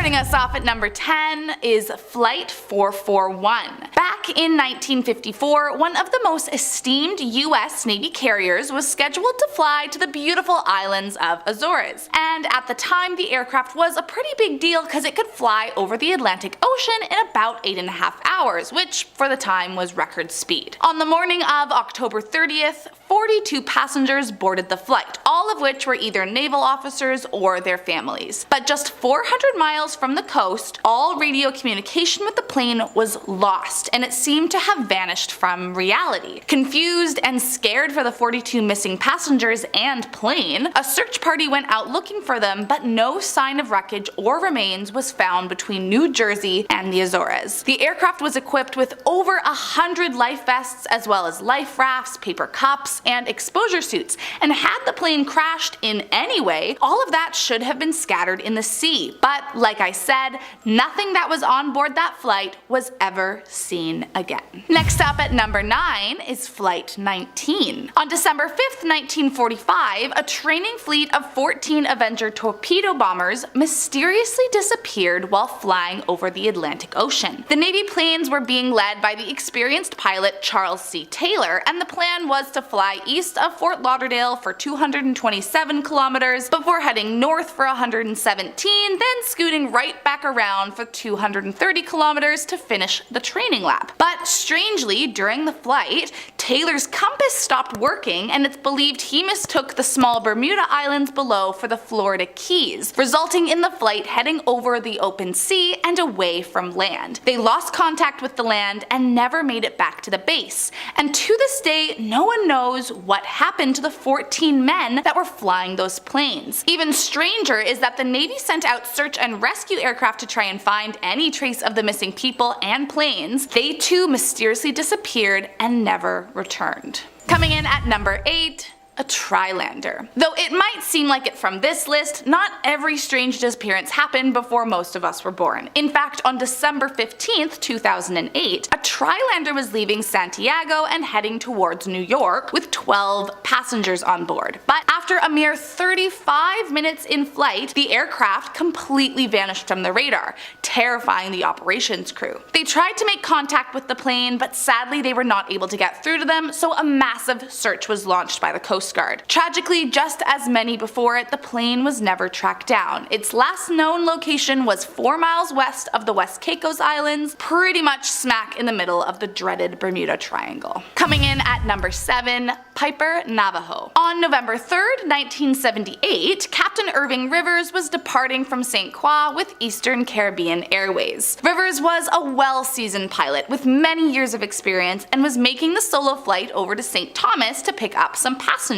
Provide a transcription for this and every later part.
Starting us off at number 10 is Flight 441. Back in 1954, one of the most esteemed US Navy carriers was scheduled to fly to the beautiful islands of Azores. And at the time, the aircraft was a pretty big deal because it could fly over the Atlantic Ocean in about 8.5 hours, which for the time was record speed. On the morning of October 30th, 42 passengers boarded the flight, all of which were either naval officers or their families. But just 400 miles from the coast, all radio communication with the plane was lost, and it seemed to have vanished from reality. Confused and scared for the 42 missing passengers and plane, a search party went out looking for them, but no sign of wreckage or remains was found between New Jersey and the Azores. The aircraft was equipped with over 100 life vests, as well as life rafts, paper cups, and exposure suits, and had the plane crashed in any way, all of that should have been scattered in the sea. But like I said, nothing that was on board that flight was ever seen again. Next up at number 9 is Flight 19. On December 5th, 1945, a training fleet of 14 Avenger torpedo bombers mysteriously disappeared while flying over the Atlantic Ocean. The Navy planes were being led by the experienced pilot Charles C. Taylor, and the plan was to fly east of Fort Lauderdale for 227 kilometers before heading north for 117, then scooting right back around for 230 kilometers to finish the training lap. But strangely, during the flight, Taylor's compass stopped working, and it's believed he mistook the small Bermuda Islands below for the Florida Keys, resulting in the flight heading over the open sea and away from land. They lost contact with the land and never made it back to the base, and to this day, no one knows what happened to the 14 men that were flying those planes. Even stranger is that the Navy sent out search and rescue aircraft to try and find any trace of the missing people and planes. They too mysteriously disappeared and never returned. Coming in at number 8, a Trilander. Though it might seem like it from this list, not every strange disappearance happened before most of us were born. In fact, on December 15th, 2008, a Trilander was leaving Santiago and heading towards New York with 12 passengers on board. But after a mere 35 minutes in flight, the aircraft completely vanished from the radar, terrifying the operations crew. They tried to make contact with the plane, but sadly they were not able to get through to them, so a massive search was launched by the Coast Guard. Tragically, just as many before it, the plane was never tracked down. Its last known location was 4 miles west of the West Caicos Islands, pretty much smack in the middle of the dreaded Bermuda Triangle. Coming in at number 7, Piper Navajo. On November 3rd, 1978, Captain Irving Rivers was departing from St. Croix with Eastern Caribbean Airways. Rivers was a well-seasoned pilot with many years of experience and was making the solo flight over to St. Thomas to pick up some passengers.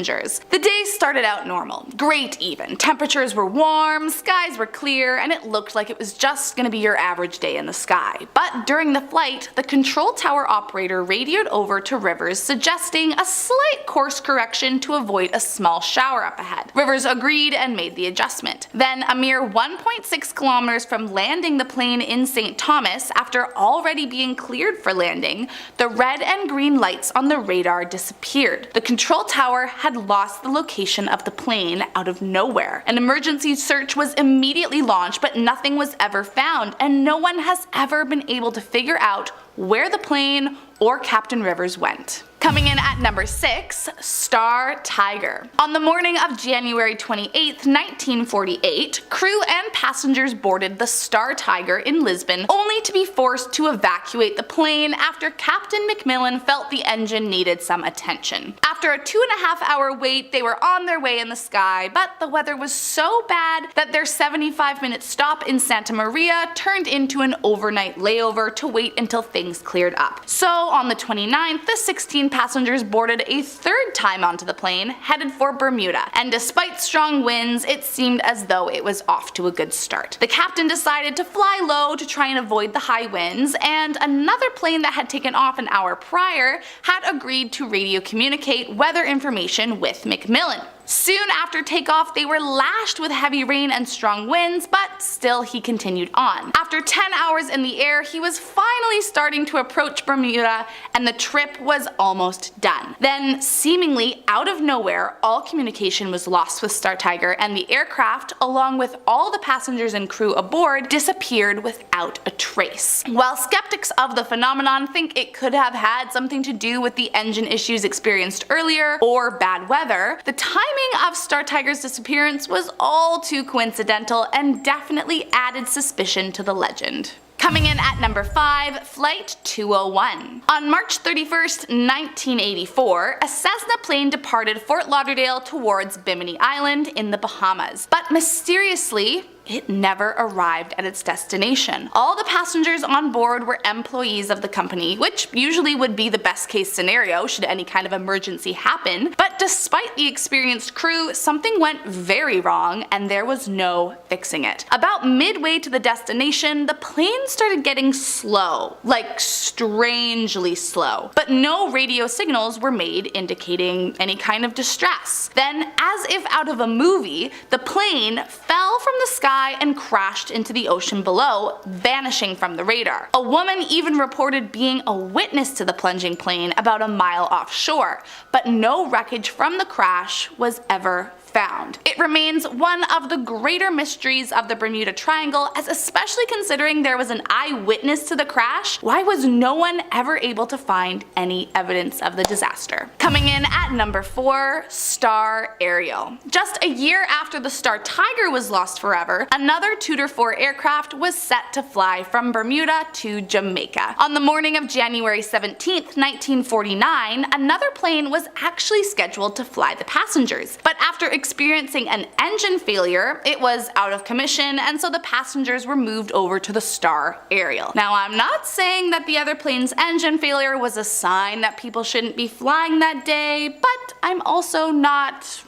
The day started out normal. Great even. Temperatures were warm, skies were clear, and it looked like it was just gonna be your average day in the sky. But during the flight, the control tower operator radioed over to Rivers suggesting a slight course correction to avoid a small shower up ahead. Rivers agreed and made the adjustment. Then, a mere 1.6 kilometers from landing the plane in St. Thomas, after already being cleared for landing, the red and green lights on the radar disappeared. The control tower had lost the location of the plane out of nowhere. An emergency search was immediately launched, but nothing was ever found, and no one has ever been able to figure out where the plane or Captain Rivers went. Coming in at number 6, Star Tiger. On the morning of January 28, 1948, crew and passengers boarded the Star Tiger in Lisbon, only to be forced to evacuate the plane after Captain McMillan felt the engine needed some attention. After a 2.5-hour wait, they were on their way in the sky, but the weather was so bad that their 75-minute stop in Santa Maria turned into an overnight layover to wait until things cleared up. So on the 29th, the 16 passengers boarded a third time onto the plane, headed for Bermuda, and despite strong winds, it seemed as though it was off to a good start. The captain decided to fly low to try and avoid the high winds, and another plane that had taken off an hour prior had agreed to radio communicate weather information with McMillan. Soon after takeoff, they were lashed with heavy rain and strong winds, but still he continued on. After 10 hours in the air, he was finally starting to approach Bermuda, and the trip was almost done. Then, seemingly out of nowhere, all communication was lost with Star Tiger, and the aircraft, along with all the passengers and crew aboard, disappeared without a trace. While skeptics of the phenomenon think it could have had something to do with the engine issues experienced earlier or bad weather, the timing of Star Tiger's disappearance was all too coincidental and definitely added suspicion to the legend. Coming in at number 5, Flight 201. On March 31st, 1984, a Cessna plane departed Fort Lauderdale towards Bimini Island in the Bahamas, but mysteriously, it never arrived at its destination. All the passengers on board were employees of the company, which usually would be the best case scenario should any kind of emergency happen, but despite the experienced crew, something went very wrong and there was no fixing it. About midway to the destination, the plane started getting slow, like strangely slow, but no radio signals were made indicating any kind of distress. Then, as if out of a movie, the plane fell from the sky and crashed into the ocean below, vanishing from the radar. A woman even reported being a witness to the plunging plane about a mile offshore, but no wreckage from the crash was ever found. It remains one of the greater mysteries of the Bermuda Triangle, as especially considering there was an eyewitness to the crash, why was no one ever able to find any evidence of the disaster? Coming in at number 4, Star Ariel. Just a year after the Star Tiger was lost forever, another Tudor 4 aircraft was set to fly from Bermuda to Jamaica. On the morning of January 17th, 1949, another plane was actually scheduled to fly the passengers, but after experiencing an engine failure, it was out of commission, and so the passengers were moved over to the Star Ariel. Now, I'm not saying that the other plane's engine failure was a sign that people shouldn't be flying that day, but I'm also not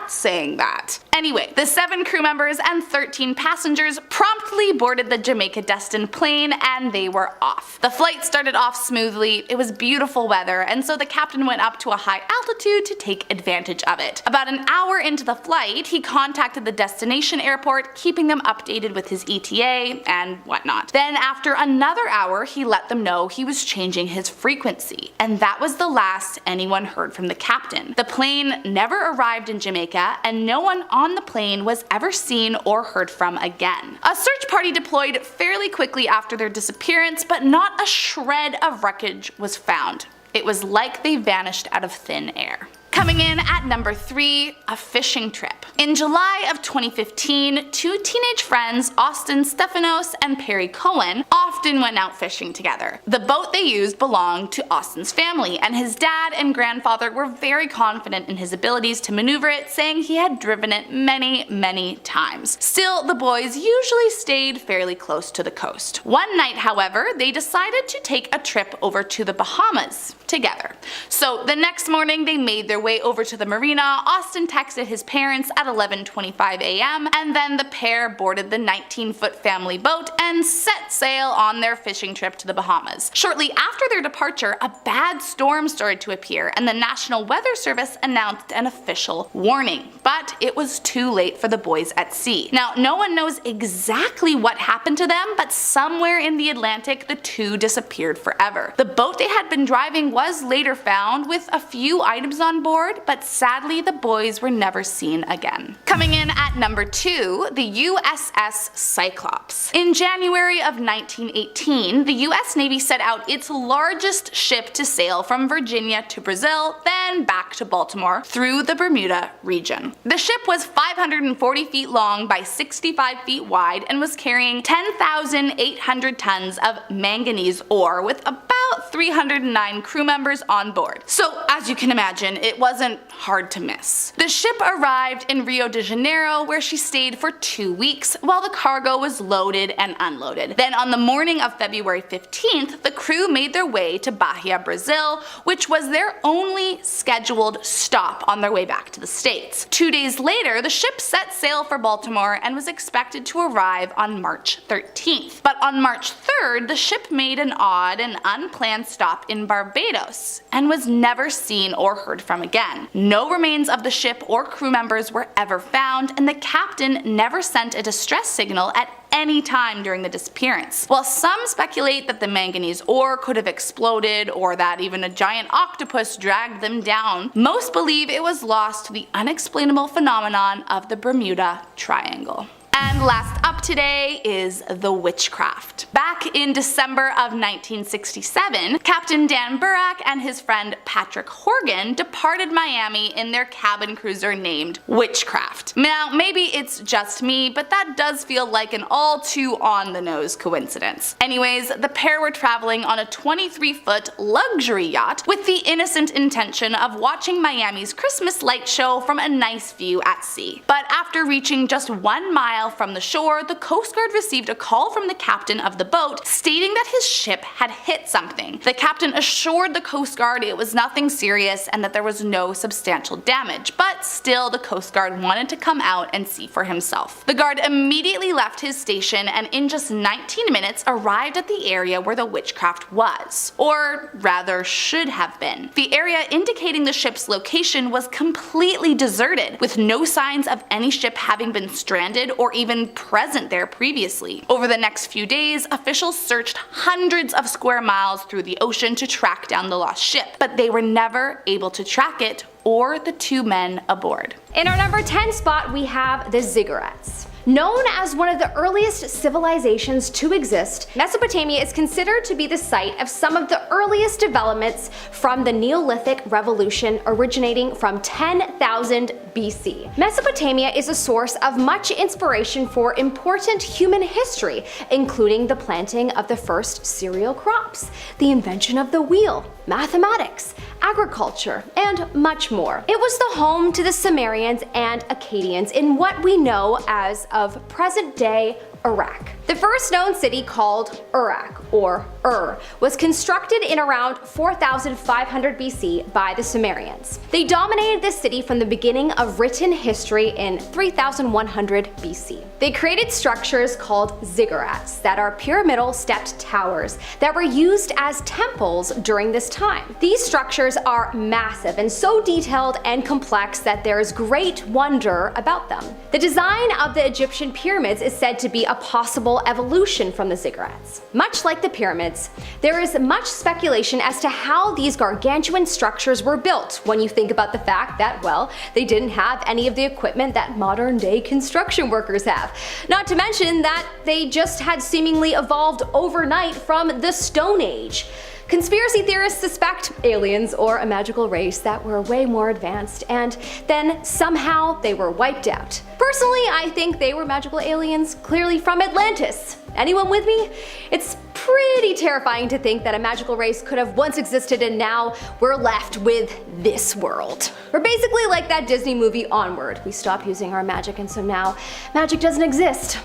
saying that. Anyway, the 7 crew members and 13 passengers promptly boarded the Jamaica-destined plane and they were off. The flight started off smoothly, it was beautiful weather, and so the captain went up to a high altitude to take advantage of it. About an hour into the flight, he contacted the destination airport, keeping them updated with his ETA and whatnot. Then after another hour, he let them know he was changing his frequency, and that was the last anyone heard from the captain. The plane never arrived in Jamaica, and no one on the plane was ever seen or heard from again. A search party deployed fairly quickly after their disappearance, but not a shred of wreckage was found. It was like they vanished out of thin air. Coming in at number 3, a fishing trip. In July of 2015, 2 teenage friends, Austin Stephanos and Perry Cohen, often went out fishing together. The boat they used belonged to Austin's family, and his dad and grandfather were very confident in his abilities to maneuver it, saying he had driven it many times. Still, the boys usually stayed fairly close to the coast. One night, however, they decided to take a trip over to the Bahamas together. So the next morning, they made their way over to the marina. Austin texted his parents at 11:25 a.m. and then the pair boarded the 19-foot family boat and set sail on their fishing trip to the Bahamas. Shortly after their departure, a bad storm started to appear and the National Weather Service announced an official warning, but it was too late for the boys at sea. Now, no one knows exactly what happened to them, but somewhere in the Atlantic, the two disappeared forever. The boat they had been driving was later found with a few items on board, but sadly the boys were never seen again. Coming in at number 2, the USS Cyclops. In January of 1918, the US Navy set out its largest ship to sail from Virginia to Brazil, then back to Baltimore through the Bermuda region. The ship was 540 feet long by 65 feet wide and was carrying 10,800 tons of manganese ore with about 309 crew members on board. So as you can imagine, it wasn't hard to miss. The ship arrived in Rio de Janeiro, where she stayed for 2 weeks while the cargo was loaded and unloaded. Then on the morning of February 15th, the crew made their way to Bahia, Brazil, which was their only scheduled stop on their way back to the States. 2 days later, the ship set sail for Baltimore and was expected to arrive on March 13th. But on March 3rd, the ship made an odd and unplanned stop in Barbados and was never seen or heard from again. No remains of the ship or crew members were ever found, and the captain never sent a distress signal at any time during the disappearance. While some speculate that the manganese ore could have exploded or that even a giant octopus dragged them down, most believe it was lost to the unexplainable phenomenon of the Bermuda Triangle. And last up today is the witchcraft. Back in December of 1967, Captain Dan Burak and his friend Patrick Horgan departed Miami in their cabin cruiser named Witchcraft. Now, maybe it's just me, but that does feel like an all too on-the-nose coincidence. Anyways, the pair were traveling on a 23-foot luxury yacht with the innocent intention of watching Miami's Christmas light show from a nice view at sea. But after reaching just 1 mile from the shore, the Coast Guard received a call from the captain of the boat stating that his ship had hit something. The captain assured the Coast Guard it was nothing serious and that there was no substantial damage, but still the Coast Guard wanted to come out and see for himself. The guard immediately left his station and in just 19 minutes arrived at the area where the Witchcraft was, or rather should have been. The area indicating the ship's location was completely deserted, with no signs of any ship having been stranded or even present there previously. Over the next few days, officials searched hundreds of square miles through the ocean to track down the lost ship, but they were never able to track it or the 2 men aboard. In our number 10 spot, we have the ziggurats. Known as one of the earliest civilizations to exist, Mesopotamia is considered to be the site of some of the earliest developments from the Neolithic Revolution, originating from 10,000 BC. Mesopotamia is a source of much inspiration for important human history, including the planting of the first cereal crops, the invention of the wheel, mathematics, agriculture, and much more. It was the home to the Sumerians and Akkadians in what we know as of present-day Iraq. The first known city, called Uruk, or was constructed in around 4500 BC by the Sumerians. They dominated the city from the beginning of written history in 3100 BC. They created structures called ziggurats that are pyramidal stepped towers that were used as temples during this time. These structures are massive and so detailed and complex that there is great wonder about them. The design of the Egyptian pyramids is said to be a possible evolution from the ziggurats. Much like the pyramids, there is much speculation as to how these gargantuan structures were built when you think about the fact that, well, they didn't have any of the equipment that modern day construction workers have. Not to mention that they just had seemingly evolved overnight from the Stone Age. Conspiracy theorists suspect aliens or a magical race that were way more advanced, and then somehow they were wiped out. Personally, I think they were magical aliens, clearly from Atlantis. Anyone with me? It's pretty terrifying to think that a magical race could have once existed and now we're left with this world. We're basically like that Disney movie Onward. We stopped using our magic and so now magic doesn't exist.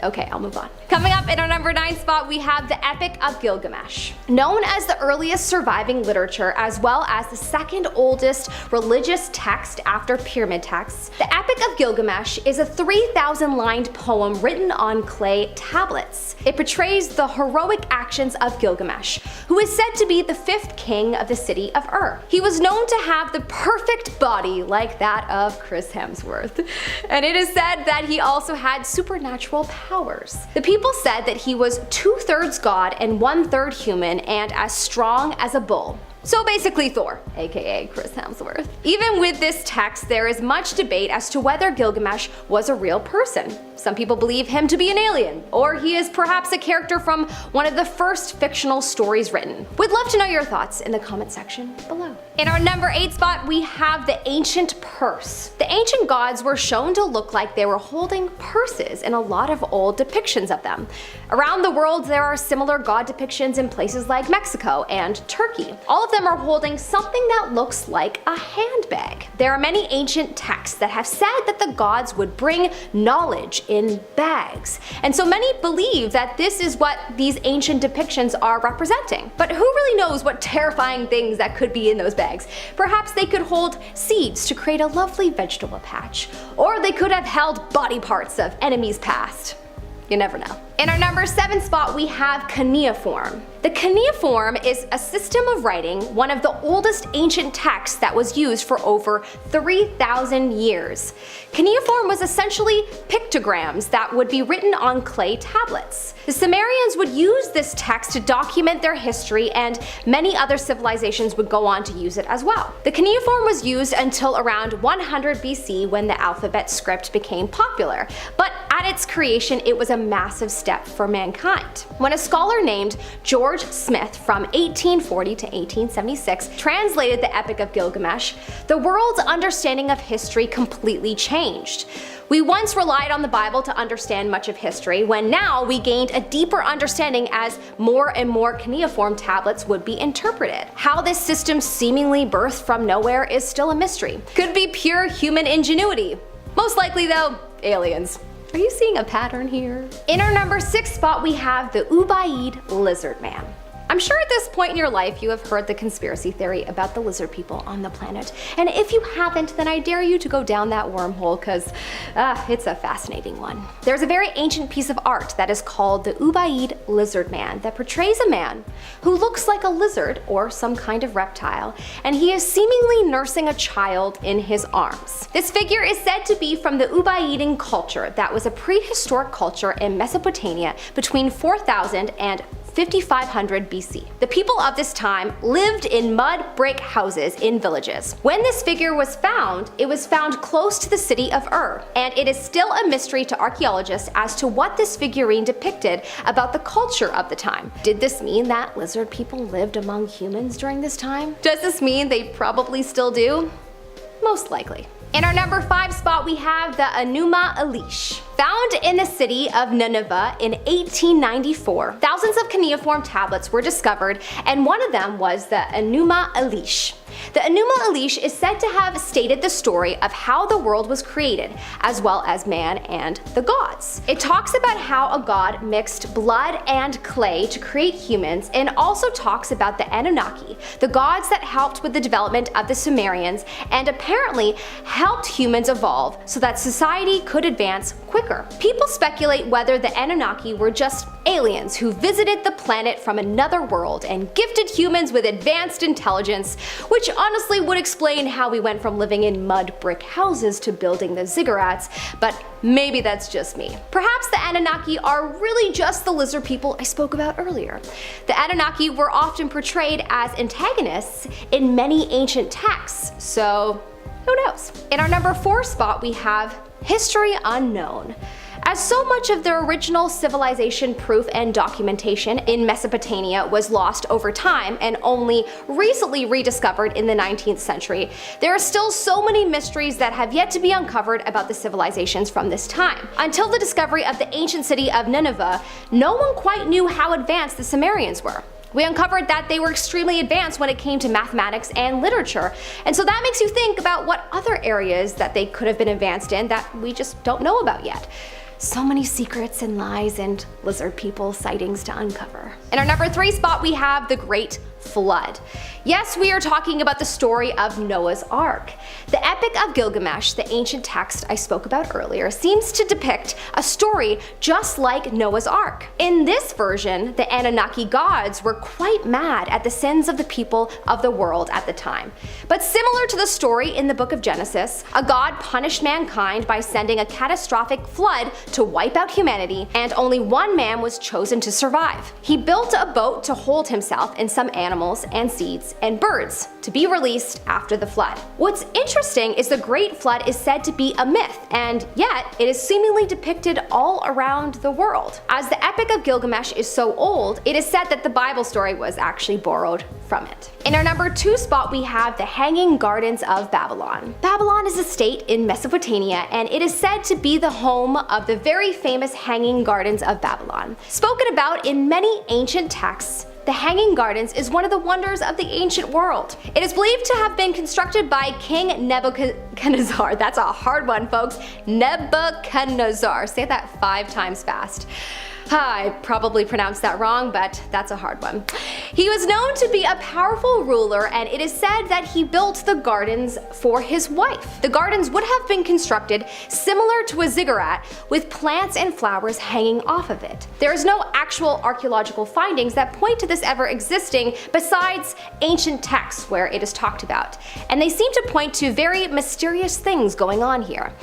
Okay, I'll move on. Coming up in our number 9 spot, we have the Epic of Gilgamesh. Known as the earliest surviving literature as well as the second oldest religious text after pyramid texts, the Epic of Gilgamesh is a 3,000-lined poem written on clay tablets. It portrays the heroic actions of Gilgamesh, who is said to be the 5th king of the city of Ur. He was known to have the perfect body like that of Chris Hemsworth, and it is said that he also had supernatural powers. The people said that he was 2/3 god and 1/3 human and as strong as a bull. So basically Thor, aka Chris Hemsworth. Even with this text, there is much debate as to whether Gilgamesh was a real person. Some people believe him to be an alien, or he is perhaps a character from one of the first fictional stories written. We'd love to know your thoughts in the comment section below. In our number 8 spot, we have the ancient purse. The ancient gods were shown to look like they were holding purses in a lot of old depictions of them. Around the world, there are similar god depictions in places like Mexico and Turkey. All of them are holding something that looks like a handbag. There are many ancient texts that have said that the gods would bring knowledge in bags, and so many believe that this is what these ancient depictions are representing. But who really knows what terrifying things that could be in those bags? Perhaps they could hold seeds to create a lovely vegetable patch, or they could have held body parts of enemies past. You never know. In our number 7 spot, we have cuneiform. The cuneiform is a system of writing, one of the oldest ancient texts that was used for over 3,000 years. Cuneiform was essentially pictograms that would be written on clay tablets. The Sumerians would use this text to document their history, and many other civilizations would go on to use it as well. The cuneiform was used until around 100 BC when the alphabet script became popular, but at its creation it was a massive step for mankind. When a scholar named George Smith from 1840 to 1876 translated the Epic of Gilgamesh, the world's understanding of history completely changed. We once relied on the Bible to understand much of history, when now we gained a deeper understanding as more and more cuneiform tablets would be interpreted. How this system seemingly birthed from nowhere is still a mystery. Could be pure human ingenuity. Most likely though, aliens. Are you seeing a pattern here? In our number 6 spot, we have the Ubaid lizard man. I'm sure at this point in your life you have heard the conspiracy theory about the lizard people on the planet, and if you haven't, then I dare you to go down that wormhole, because it's a fascinating one. There's a very ancient piece of art that is called the Ubaid lizard man that portrays a man who looks like a lizard or some kind of reptile, and he is seemingly nursing a child in his arms. This figure is said to be from the Ubaidian culture that was a prehistoric culture in Mesopotamia between 4000 and 5500 BC. The people of this time lived in mud brick houses in villages. When this figure was found, it was found close to the city of Ur, and it is still a mystery to archaeologists as to what this figurine depicted about the culture of the time. Did this mean that lizard people lived among humans during this time? Does this mean they probably still do? Most likely. In our number 5 spot, we have the Enigma Elish. Found in the city of Nineveh in 1894, thousands of cuneiform tablets were discovered, and one of them was the Enigma Elish. The Enigma Elish is said to have stated the story of how the world was created, as well as man and the gods. It talks about how a god mixed blood and clay to create humans, and also talks about the Anunnaki, the gods that helped with the development of the Sumerians, and apparently helped humans evolve so that society could advance quicker. People speculate whether the Anunnaki were just aliens who visited the planet from another world and gifted humans with advanced intelligence, which honestly would explain how we went from living in mud brick houses to building the ziggurats, but maybe that's just me. Perhaps the Anunnaki are really just the lizard people I spoke about earlier. The Anunnaki were often portrayed as antagonists in many ancient texts, so who knows? In our number 4 spot, we have history unknown. As so much of the original civilization proof and documentation in Mesopotamia was lost over time and only recently rediscovered in the 19th century, there are still so many mysteries that have yet to be uncovered about the civilizations from this time. Until the discovery of the ancient city of Nineveh, no one quite knew how advanced the Sumerians were. We uncovered that they were extremely advanced when it came to mathematics and literature, and so that makes you think about what other areas that they could have been advanced in that we just don't know about yet. So many secrets and lies and lizard people sightings to uncover. In our number 3 spot, we have the Great Flood. Yes, we are talking about the story of Noah's Ark. The Epic of Gilgamesh, the ancient text I spoke about earlier, seems to depict a story just like Noah's Ark. In this version, the Anunnaki gods were quite mad at the sins of the people of the world at the time. But similar to the story in the book of Genesis, a god punished mankind by sending a catastrophic flood to wipe out humanity, and only one man was chosen to survive. He built a boat to hold himself and some animals and seeds and birds to be released after the flood. What's interesting is the Great Flood is said to be a myth, and yet it is seemingly depicted all around the world. As the Epic of Gilgamesh is so old, it is said that the Bible story was actually borrowed from it. In our number 2 spot, we have the Hanging Gardens of Babylon. Babylon is a state in Mesopotamia, and it is said to be the home of the very famous Hanging Gardens of Babylon. Spoken about in many ancient texts, the Hanging Gardens is one of the wonders of the ancient world. It is believed to have been constructed by King Nebuchadnezzar. That's a hard one, folks. Nebuchadnezzar. Say that 5 times fast. I probably pronounced that wrong, but that's a hard one. He was known to be a powerful ruler, and it is said that he built the gardens for his wife. The gardens would have been constructed similar to a ziggurat, with plants and flowers hanging off of it. There is no actual archaeological findings that point to this ever existing besides ancient texts where it is talked about, and they seem to point to very mysterious things going on here.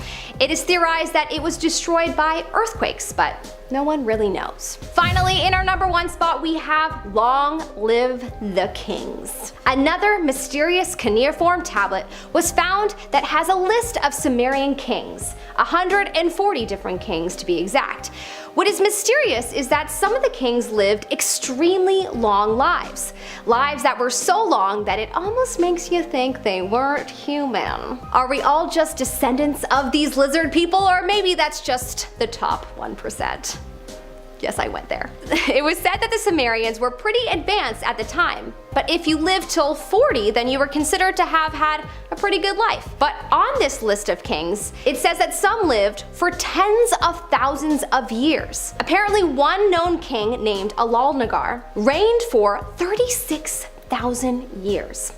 It is theorized that it was destroyed by earthquakes, but no one really knows. Finally, in our number 1 spot, we have Long Live the Kings. Another mysterious cuneiform tablet was found that has a list of Sumerian kings, 140 different kings to be exact. What is mysterious is that some of the kings lived extremely long lives. Lives that were so long that it almost makes you think they weren't human. Are we all just descendants of these lizard people, or maybe that's just the top 1%? Yes, I went there. It was said that the Sumerians were pretty advanced at the time, but if you lived till 40, then you were considered to have had a pretty good life. But on this list of kings, it says that some lived for tens of thousands of years. Apparently, one known king named Alalnagar reigned for 36,000 years.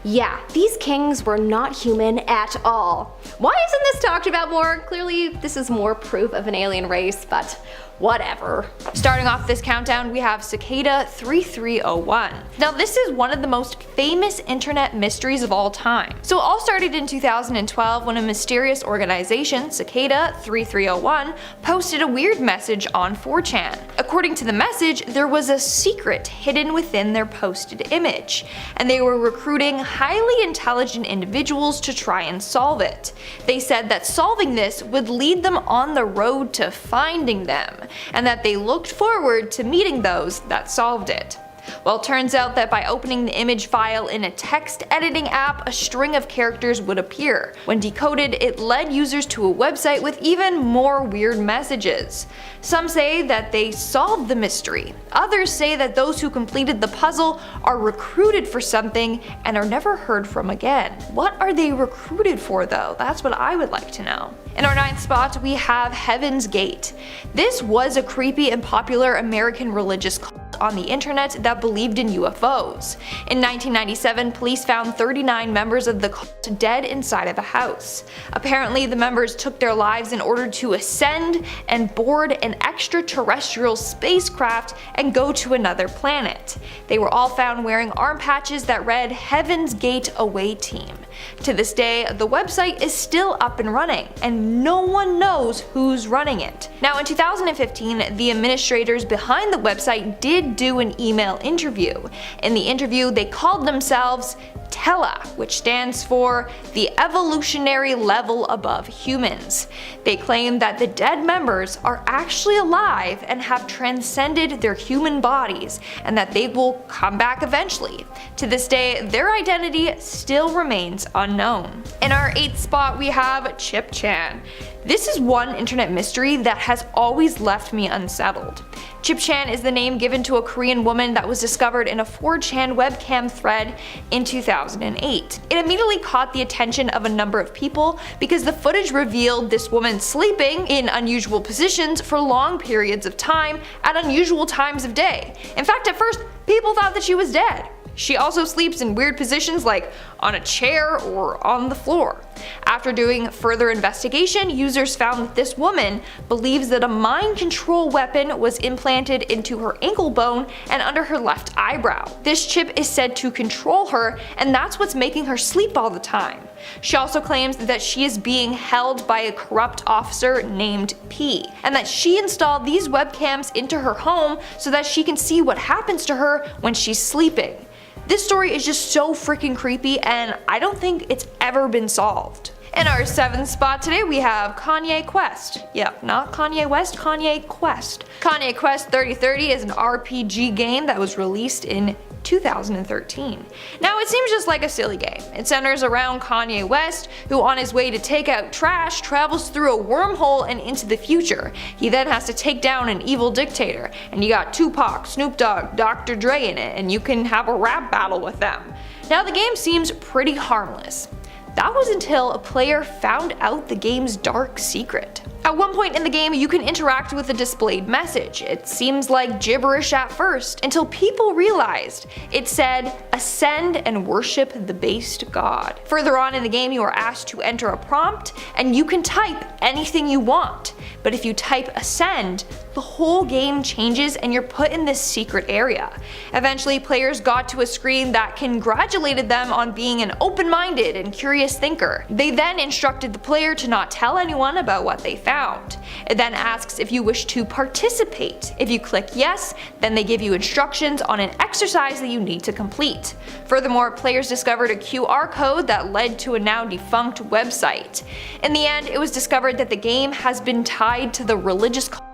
Yeah, these kings were not human at all. Why isn't this talked about more? Clearly, this is more proof of an alien race, but whatever. Starting off this countdown, we have Cicada 3301. Now this is one of the most famous internet mysteries of all time. So it all started in 2012 when a mysterious organization, Cicada 3301, posted a weird message on 4chan. According to the message, there was a secret hidden within their posted image, and they were recruiting highly intelligent individuals to try and solve it. They said that solving this would lead them on the road to finding them, and that they looked forward to meeting those that solved it. Well, it turns out that by opening the image file in a text editing app, a string of characters would appear. When decoded, it led users to a website with even more weird messages. Some say that they solved the mystery. Others say that those who completed the puzzle are recruited for something and are never heard from again. What are they recruited for though? That's what I would like to know. In our 9th spot, we have Heaven's Gate. This was a creepy and popular American religious cult on the internet that believed in UFOs. In 1997, police found 39 members of the cult dead inside of a house. Apparently, the members took their lives in order to ascend and board an extraterrestrial spacecraft and go to another planet. They were all found wearing arm patches that read Heaven's Gate Away Team. To this day, the website is still up and running, and no one knows who's running it. Now in 2015, the administrators behind the website did do an email interview. In the interview, they called themselves Tela, which stands for the evolutionary level above humans. They claim that the dead members are actually alive and have transcended their human bodies, and that they will come back eventually. To this day, their identity still remains unknown. In our 8th spot, we have Chip Chan. This is one internet mystery that has always left me unsettled. Chip Chan is the name given to a Korean woman that was discovered in a 4chan webcam thread in 2008. It immediately caught the attention of a number of people because the footage revealed this woman sleeping in unusual positions for long periods of time at unusual times of day. In fact, at first, people thought that she was dead. She also sleeps in weird positions like on a chair or on the floor. After doing further investigation, users found that this woman believes that a mind control weapon was implanted into her ankle bone and under her left eyebrow. This chip is said to control her, and that's what's making her sleep all the time. She also claims that she is being held by a corrupt officer named P, and that she installed these webcams into her home so that she can see what happens to her when she's sleeping. This story is just so freaking creepy, and I don't think it's ever been solved. In our 7th spot today, we have Kanye Quest. Yep, not Kanye West, Kanye Quest. Kanye Quest 3030 is an RPG game that was released in 2013. Now it seems just like a silly game. It centers around Kanye West, who on his way to take out trash travels through a wormhole and into the future. He then has to take down an evil dictator, and you got Tupac, Snoop Dogg, Dr. Dre in it, and you can have a rap battle with them. Now the game seems pretty harmless. That was until a player found out the game's dark secret. At one point in the game, you can interact with a displayed message. It seems like gibberish at first, until people realized it said, "Ascend and worship the based god." Further on in the game, you are asked to enter a prompt, and you can type anything you want. But if you type "ascend," the whole game changes and you're put in this secret area. Eventually, players got to a screen that congratulated them on being an open-minded and curious thinker. They then instructed the player to not tell anyone about what they found. It then asks if you wish to participate. If you click yes, then they give you instructions on an exercise that you need to complete. Furthermore, players discovered a QR code that led to a now defunct website. In the end, it was discovered that the game has been tied to the religious cult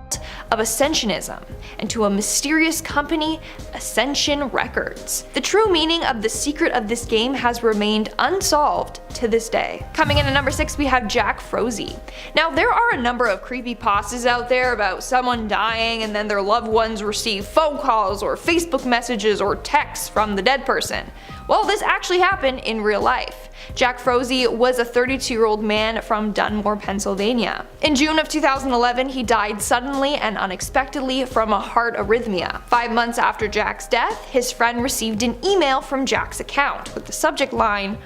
of Ascensionism and to a mysterious company, Ascension Records. The true meaning of the secret of this game has remained unsolved to this day. Coming in at number 6, we have Jack Froese. Now, there are a number of creepypastas out there about someone dying and then their loved ones receive phone calls or Facebook messages or texts from the dead person. Well, this actually happened in real life. Jack Froese was a 32-year-old man from Dunmore, Pennsylvania. In June of 2011, he died suddenly and unexpectedly from a heart arrhythmia. 5 months after Jack's death, his friend received an email from Jack's account with the subject line,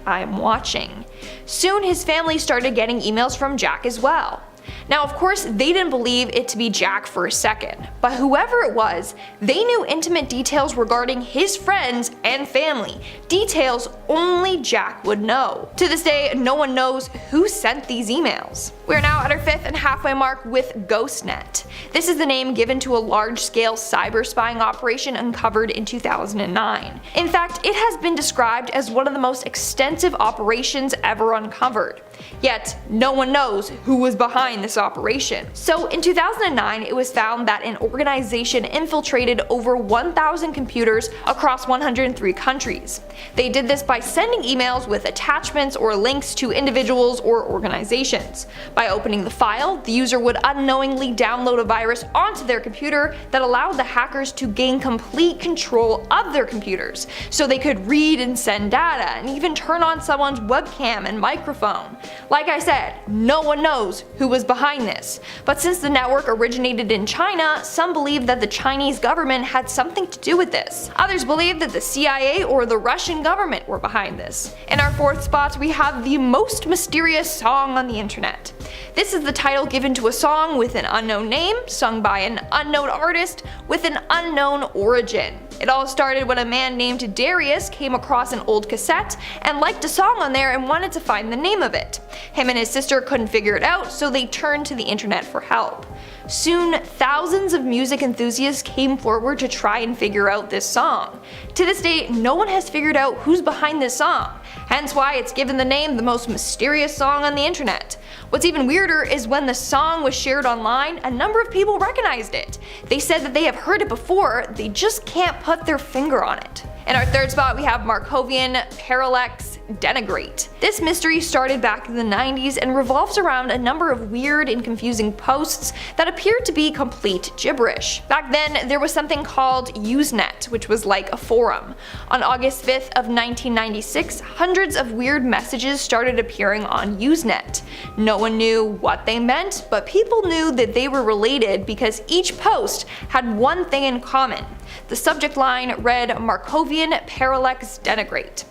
"I'm watching." Soon his family started getting emails from Jack as well. Now, of course, they didn't believe it to be Jack for a second, but whoever it was, they knew intimate details regarding his friends and family, details only Jack would know. To this day, no one knows who sent these emails. We are now at our 5th and halfway mark with GhostNet. This is the name given to a large-scale cyber spying operation uncovered in 2009. In fact, it has been described as one of the most extensive operations ever uncovered. Yet, no one knows who was behind this operation. So in 2009, it was found that an organization infiltrated over 1,000 computers across 103 countries. They did this by sending emails with attachments or links to individuals or organizations. By opening the file, the user would unknowingly download a virus onto their computer that allowed the hackers to gain complete control of their computers, so they could read and send data and even turn on someone's webcam and microphone. Like I said, no one knows who was behind this, but since the network originated in China, some believe that the Chinese government had something to do with this. Others believe that the CIA or the Russian government were behind this. In our 4th spot, we have the most mysterious song on the internet. This is the title given to a song with an unknown name, sung by an unknown artist with an unknown origin. It all started when a man named Darius came across an old cassette and liked a song on there and wanted to find the name of it. Him and his sister couldn't figure it out, so they turned to the internet for help. Soon, thousands of music enthusiasts came forward to try and figure out this song. To this day, no one has figured out who's behind this song, hence why it's given the name the most mysterious song on the internet. What's even weirder is when the song was shared online, a number of people recognized it. They said that they have heard it before, they just can't put their finger on it. In our 3rd spot, we have Markovian Parallax Denigrate. This mystery started back in the 90s and revolves around a number of weird and confusing posts that appeared to be complete gibberish. Back then, there was something called Usenet, which was like a forum. On August 5th of 1996, hundreds of weird messages started appearing on Usenet. No one knew what they meant, but people knew that they were related because each post had one thing in common. The subject line read Markovian Parallax Denigrate.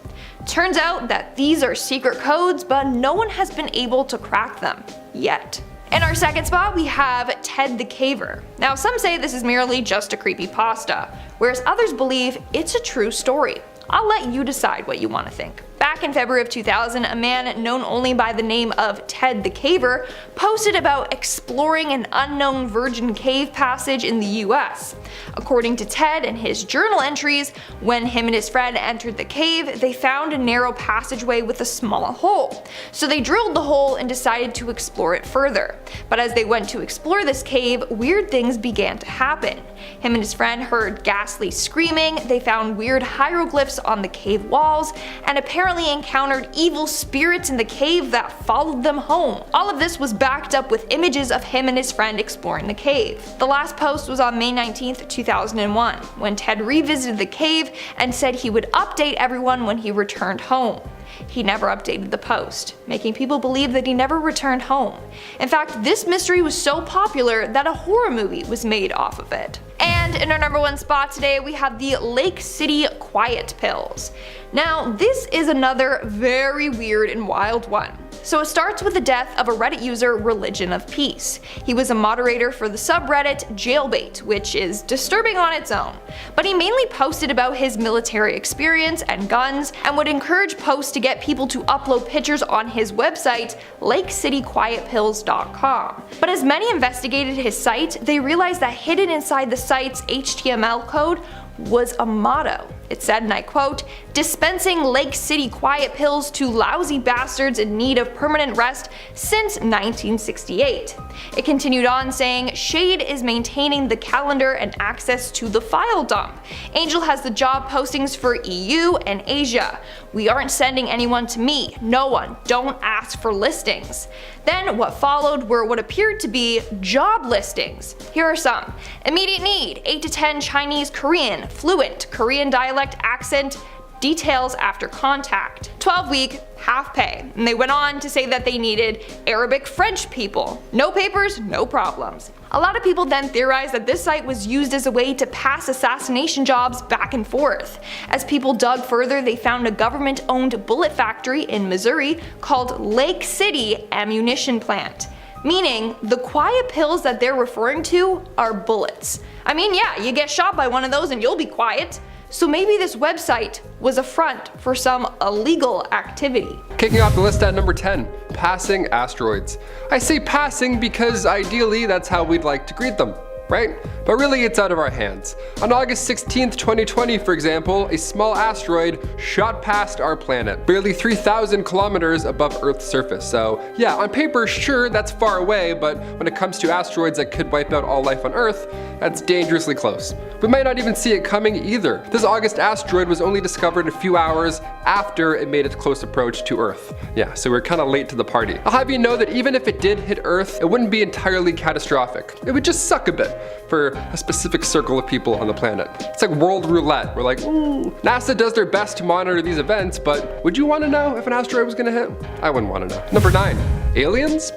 Turns out that these are secret codes, but no one has been able to crack them yet. In our 2nd spot, we have Ted the Caver. Now, some say this is merely just a creepypasta, whereas others believe it's a true story. I'll let you decide what you want to think. Back in February of 2000, a man known only by the name of Ted the Caver posted about exploring an unknown virgin cave passage in the US. According to Ted and his journal entries, when him and his friend entered the cave, they found a narrow passageway with a small hole. So they drilled the hole and decided to explore it further. But as they went to explore this cave, weird things began to happen. Him and his friend heard ghastly screaming, they found weird hieroglyphs on the cave walls, and apparently apparently encountered evil spirits in the cave that followed them home. All of this was backed up with images of him and his friend exploring the cave. The last post was on May 19th, 2001, when Ted revisited the cave and said he would update everyone when he returned home. He never updated the post, making people believe that he never returned home. In fact, this mystery was so popular that a horror movie was made off of it. And in our number one spot today, we have the Lake City Quiet Pills. Now, this is another very weird and wild one. So it starts with the death of a Reddit user, Religion of Peace. He was a moderator for the subreddit Jailbait, which is disturbing on its own. But he mainly posted about his military experience and guns, and would encourage posts to get people to upload pictures on his website, lakecityquietpills.com. But as many investigated his site, they realized that hidden inside the site's HTML code was a motto. It said, and I quote, "Dispensing Lake City quiet pills to lousy bastards in need of permanent rest since 1968. It continued on saying, "Shade is maintaining the calendar and access to the file dump. Angel has the job postings for EU and Asia. We aren't sending anyone to me. No one. Don't ask for listings." Then what followed were what appeared to be job listings. Here are some. Immediate need, 8 to 10 Chinese Korean, fluent, Korean dialect accent, details after contact. 12-week, half pay. And they went on to say that they needed Arabic French people. No papers, no problems. A lot of people then theorized that this site was used as a way to pass assassination jobs back and forth. As people dug further, they found a government-owned bullet factory in Missouri called Lake City Ammunition Plant. Meaning, the quiet pills that they're referring to are bullets. I mean, yeah, you get shot by one of those and you'll be quiet. So maybe this website was a front for some illegal activity. Kicking off the list at number 10, passing asteroids. I say passing because ideally that's how we'd like to greet them, right? But really it's out of our hands. On August 16th, 2020, for example, a small asteroid shot past our planet, barely 3,000 kilometers above Earth's surface. So yeah, on paper, sure, that's far away, but when it comes to asteroids that could wipe out all life on Earth, that's dangerously close. We might not even see it coming either. This August asteroid was only discovered a few hours after it made its close approach to Earth. Yeah, so we're kind of late to the party. I'll have you know that even if it did hit Earth, it wouldn't be entirely catastrophic. It would just suck a bit for a specific circle of people on the planet. It's like world roulette. We're like, ooh. NASA does their best to monitor these events, but would you want to know if an asteroid was gonna hit? I wouldn't want to know. Number 9, aliens?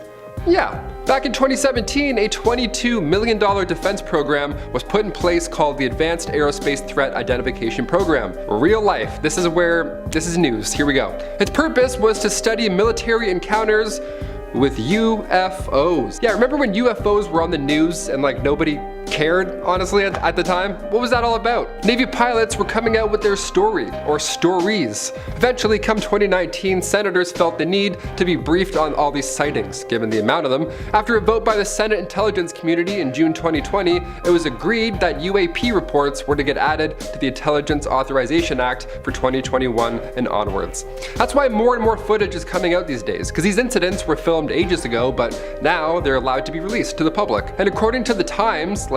Yeah. Back in 2017, a $22 million defense program was put in place called the Advanced Aerospace Threat Identification Program. Real life. This is news. Here we go. Its purpose was to study military encounters with UFOs. Yeah, remember when UFOs were on the news and like nobody cared, honestly, at the time? What was that all about? Navy pilots were coming out with their story, or stories. Eventually, come 2019, senators felt the need to be briefed on all these sightings, given the amount of them. After a vote by the Senate Intelligence Community in June 2020, it was agreed that UAP reports were to get added to the Intelligence Authorization Act for 2021 and onwards. That's why more and more footage is coming out these days, because these incidents were filmed ages ago, but now they're allowed to be released to the public. And according to the Times,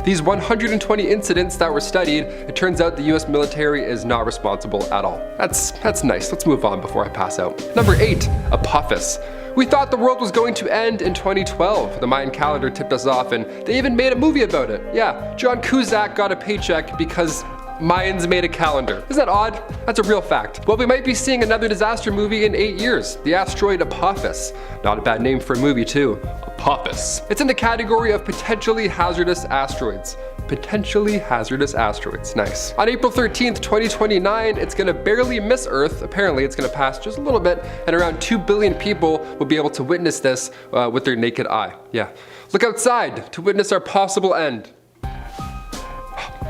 these 120 incidents that were studied, it turns out the US military is not responsible at all. That's nice. Let's move on before I pass out. Number 8, Apophis. We thought the world was going to end in 2012. The Mayan calendar tipped us off, and they even made a movie about it. Yeah, John Cusack got a paycheck because Mayans made a calendar. Isn't that odd? That's a real fact. Well, we might be seeing another disaster movie in 8 years. The asteroid Apophis. Not a bad name for a movie too. Apophis. It's in the category of potentially hazardous asteroids. Potentially hazardous asteroids. Nice. On April 13th, 2029, it's gonna barely miss Earth. Apparently, it's gonna pass just a little bit, and around 2 billion people will be able to witness this with their naked eye. Yeah. Look outside to witness our possible end.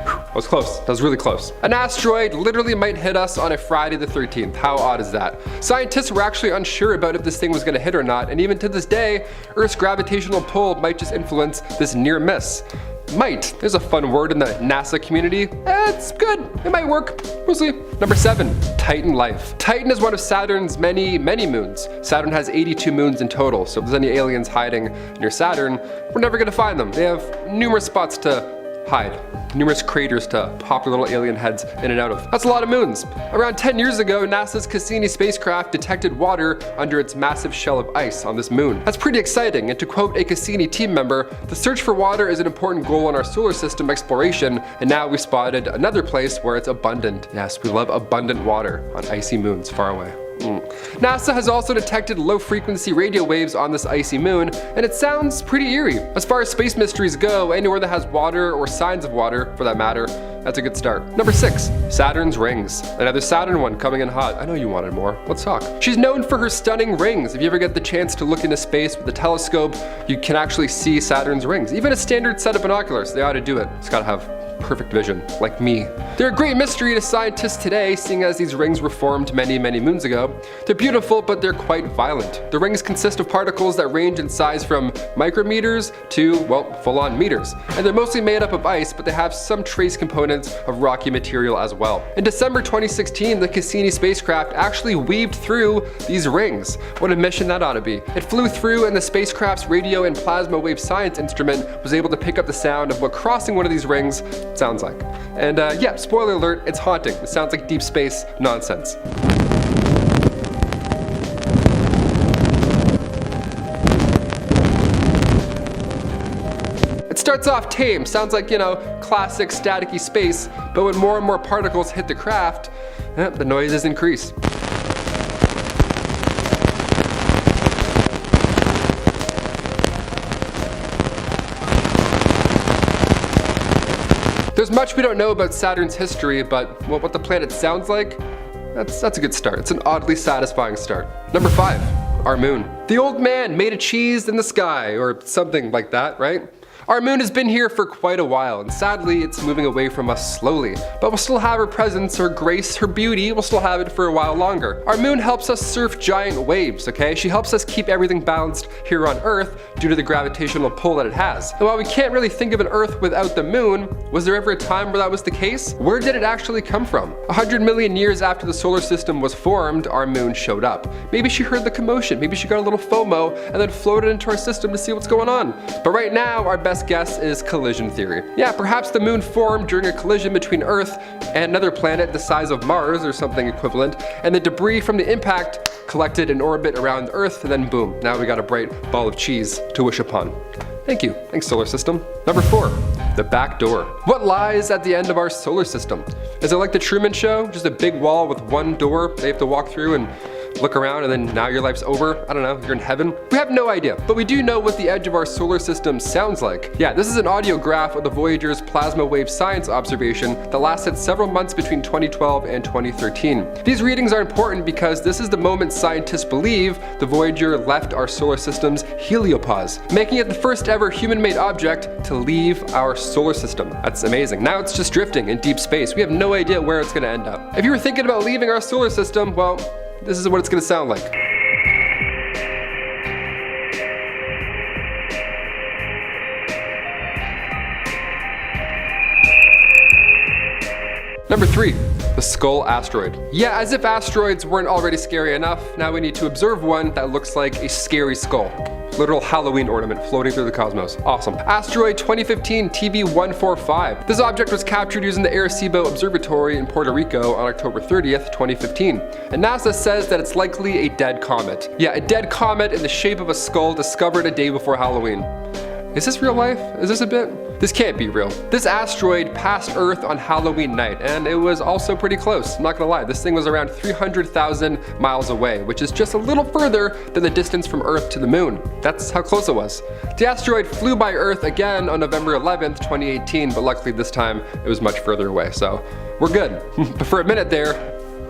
That was close. That was really close. An asteroid literally might hit us on a Friday the 13th. How odd is that? Scientists were actually unsure about if this thing was going to hit or not, and even to this day, Earth's gravitational pull might just influence this near miss. Might. There's a fun word in the NASA community. It's good. It might work. We'll see. Number 7, Titan life. Titan is one of Saturn's many, many moons. Saturn has 82 moons in total, so if there's any aliens hiding near Saturn, we're never going to find them. They have numerous spots to hide. Numerous craters to pop their little alien heads in and out of. That's a lot of moons. Around 10 years ago, NASA's Cassini spacecraft detected water under its massive shell of ice on this moon. That's pretty exciting, and to quote a Cassini team member, the search for water is an important goal in our solar system exploration, and now we spotted another place where it's abundant. Yes, we love abundant water on icy moons far away. NASA has also detected low-frequency radio waves on this icy moon, and it sounds pretty eerie. As far as space mysteries go, anywhere that has water or signs of water, for that matter, that's a good start. Number 6, Saturn's rings. Another Saturn one coming in hot. I know you wanted more. Let's talk. She's known for her stunning rings. If you ever get the chance to look into space with a telescope, you can actually see Saturn's rings. Even a standard set of binoculars, they ought to do it. It's gotta have perfect vision, like me. They're a great mystery to scientists today, seeing as these rings were formed many moons ago. They're beautiful, but they're quite violent. The rings consist of particles that range in size from micrometers to, well, full-on meters. And they're mostly made up of ice, but they have some trace components of rocky material as well. In December 2016, the Cassini spacecraft actually weaved through these rings. What a mission that ought to be. It flew through, and the spacecraft's radio and plasma wave science instrument was able to pick up the sound of what crossing one of these rings sounds like. And yeah, spoiler alert, it's haunting. It sounds like deep space nonsense. It starts off tame, sounds like, you know, classic staticky space, but when more and more particles hit the craft, the noises increase. There's much we don't know about Saturn's history, but what the planet sounds like, that's a good start. It's an oddly satisfying start. Number 5, our moon. The old man made a cheese in the sky, or something like that, right? Our moon has been here for quite a while, and sadly it's moving away from us slowly. But we'll still have her presence, her grace, her beauty, we'll still have it for a while longer. Our moon helps us surf giant waves, okay? She helps us keep everything balanced here on Earth due to the gravitational pull that it has. And while we can't really think of an Earth without the moon, was there ever a time where that was the case? Where did it actually come from? 100 million years after the solar system was formed, our moon showed up. Maybe she heard the commotion, maybe she got a little FOMO and then floated into our system to see what's going on. But right now, our best guess is collision theory. Yeah, perhaps the moon formed during a collision between Earth and another planet the size of Mars or something equivalent, and the debris from the impact collected in orbit around Earth, and then boom, now we got a bright ball of cheese to wish upon. Thank you. Thanks, solar system. Number 4, the back door. What lies at the end of our solar system? Is it like the Truman Show? Just a big wall with one door they have to walk through and look around and then now your life's over? I don't know, you're in heaven? We have no idea, but we do know what the edge of our solar system sounds like. Yeah, this is an audio graph of the Voyager's plasma wave science observation that lasted several months between 2012 and 2013. These readings are important because this is the moment scientists believe the Voyager left our solar system's heliopause, making it the first ever human-made object to leave our solar system. That's amazing. Now it's just drifting in deep space. We have no idea where it's gonna end up. If you were thinking about leaving our solar system, well, this is what it's gonna sound like. Number 3, the Skull asteroid. Yeah, as if asteroids weren't already scary enough, now we need to observe one that looks like a scary skull. Literal Halloween ornament floating through the cosmos. Awesome. Asteroid 2015 TB145. This object was captured using the Arecibo Observatory in Puerto Rico on October 30th, 2015. And NASA says that it's likely a dead comet. Yeah, a dead comet in the shape of a skull discovered a day before Halloween. Is this real life? Is this a bit? This can't be real. This asteroid passed Earth on Halloween night, and it was also pretty close. I'm not gonna lie, this thing was around 300,000 miles away, which is just a little further than the distance from Earth to the moon. That's how close it was. The asteroid flew by Earth again on November 11th, 2018, but luckily this time it was much further away, so we're good. But for a minute there,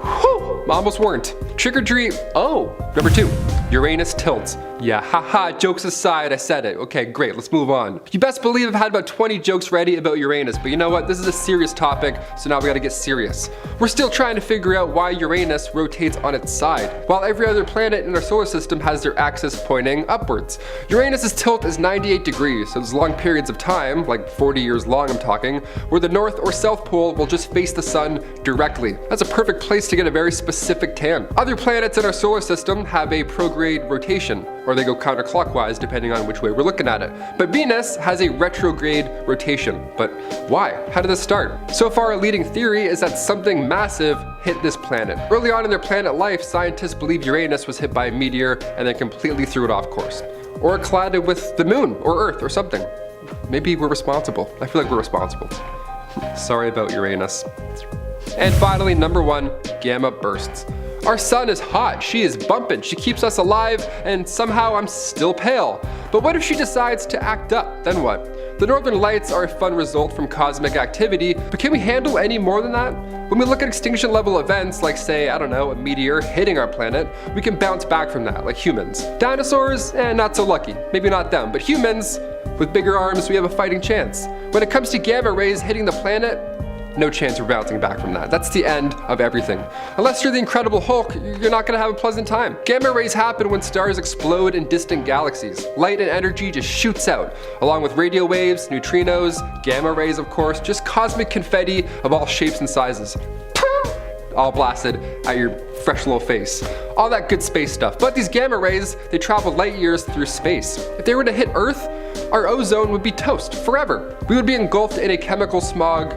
whew, almost weren't. Trick or treat, oh. Number 2, Uranus tilts. Yeah, haha, jokes aside, I said it. Okay, great, let's move on. You best believe I've had about 20 jokes ready about Uranus, but you know what? This is a serious topic, so now we gotta get serious. We're still trying to figure out why Uranus rotates on its side, while every other planet in our solar system has their axis pointing upwards. Uranus's tilt is 98 degrees, so there's long periods of time, like 40 years long I'm talking, where the north or south pole will just face the sun directly. That's a perfect place to get a very specific tan. Other planets in our solar system have a prograde rotation, or they go counterclockwise depending on which way we're looking at it. But Venus has a retrograde rotation. But why? How did this start? So far, a leading theory is that something massive hit this planet. Early on in their planet life, scientists believe Uranus was hit by a meteor and then completely threw it off course. Or it collided with the moon or Earth or something. Maybe we're responsible. I feel like we're responsible. Sorry about Uranus. And finally, number 1, gamma bursts. Our sun is hot, she is bumping, she keeps us alive, and somehow I'm still pale. But what if she decides to act up? Then what? The northern lights are a fun result from cosmic activity, but can we handle any more than that? When we look at extinction level events like, say, I don't know, a meteor hitting our planet, we can bounce back from that, like humans. Dinosaurs, not so lucky. Maybe not them, but humans, with bigger arms, we have a fighting chance. When it comes to gamma rays hitting the planet, no chance we're bouncing back from that. That's the end of everything. Unless you're the Incredible Hulk, you're not gonna have a pleasant time. Gamma rays happen when stars explode in distant galaxies. Light and energy just shoots out, along with radio waves, neutrinos, gamma rays of course, just cosmic confetti of all shapes and sizes. All blasted at your fresh little face. All that good space stuff. But these gamma rays, they travel light years through space. If they were to hit Earth, our ozone would be toast forever. We would be engulfed in a chemical smog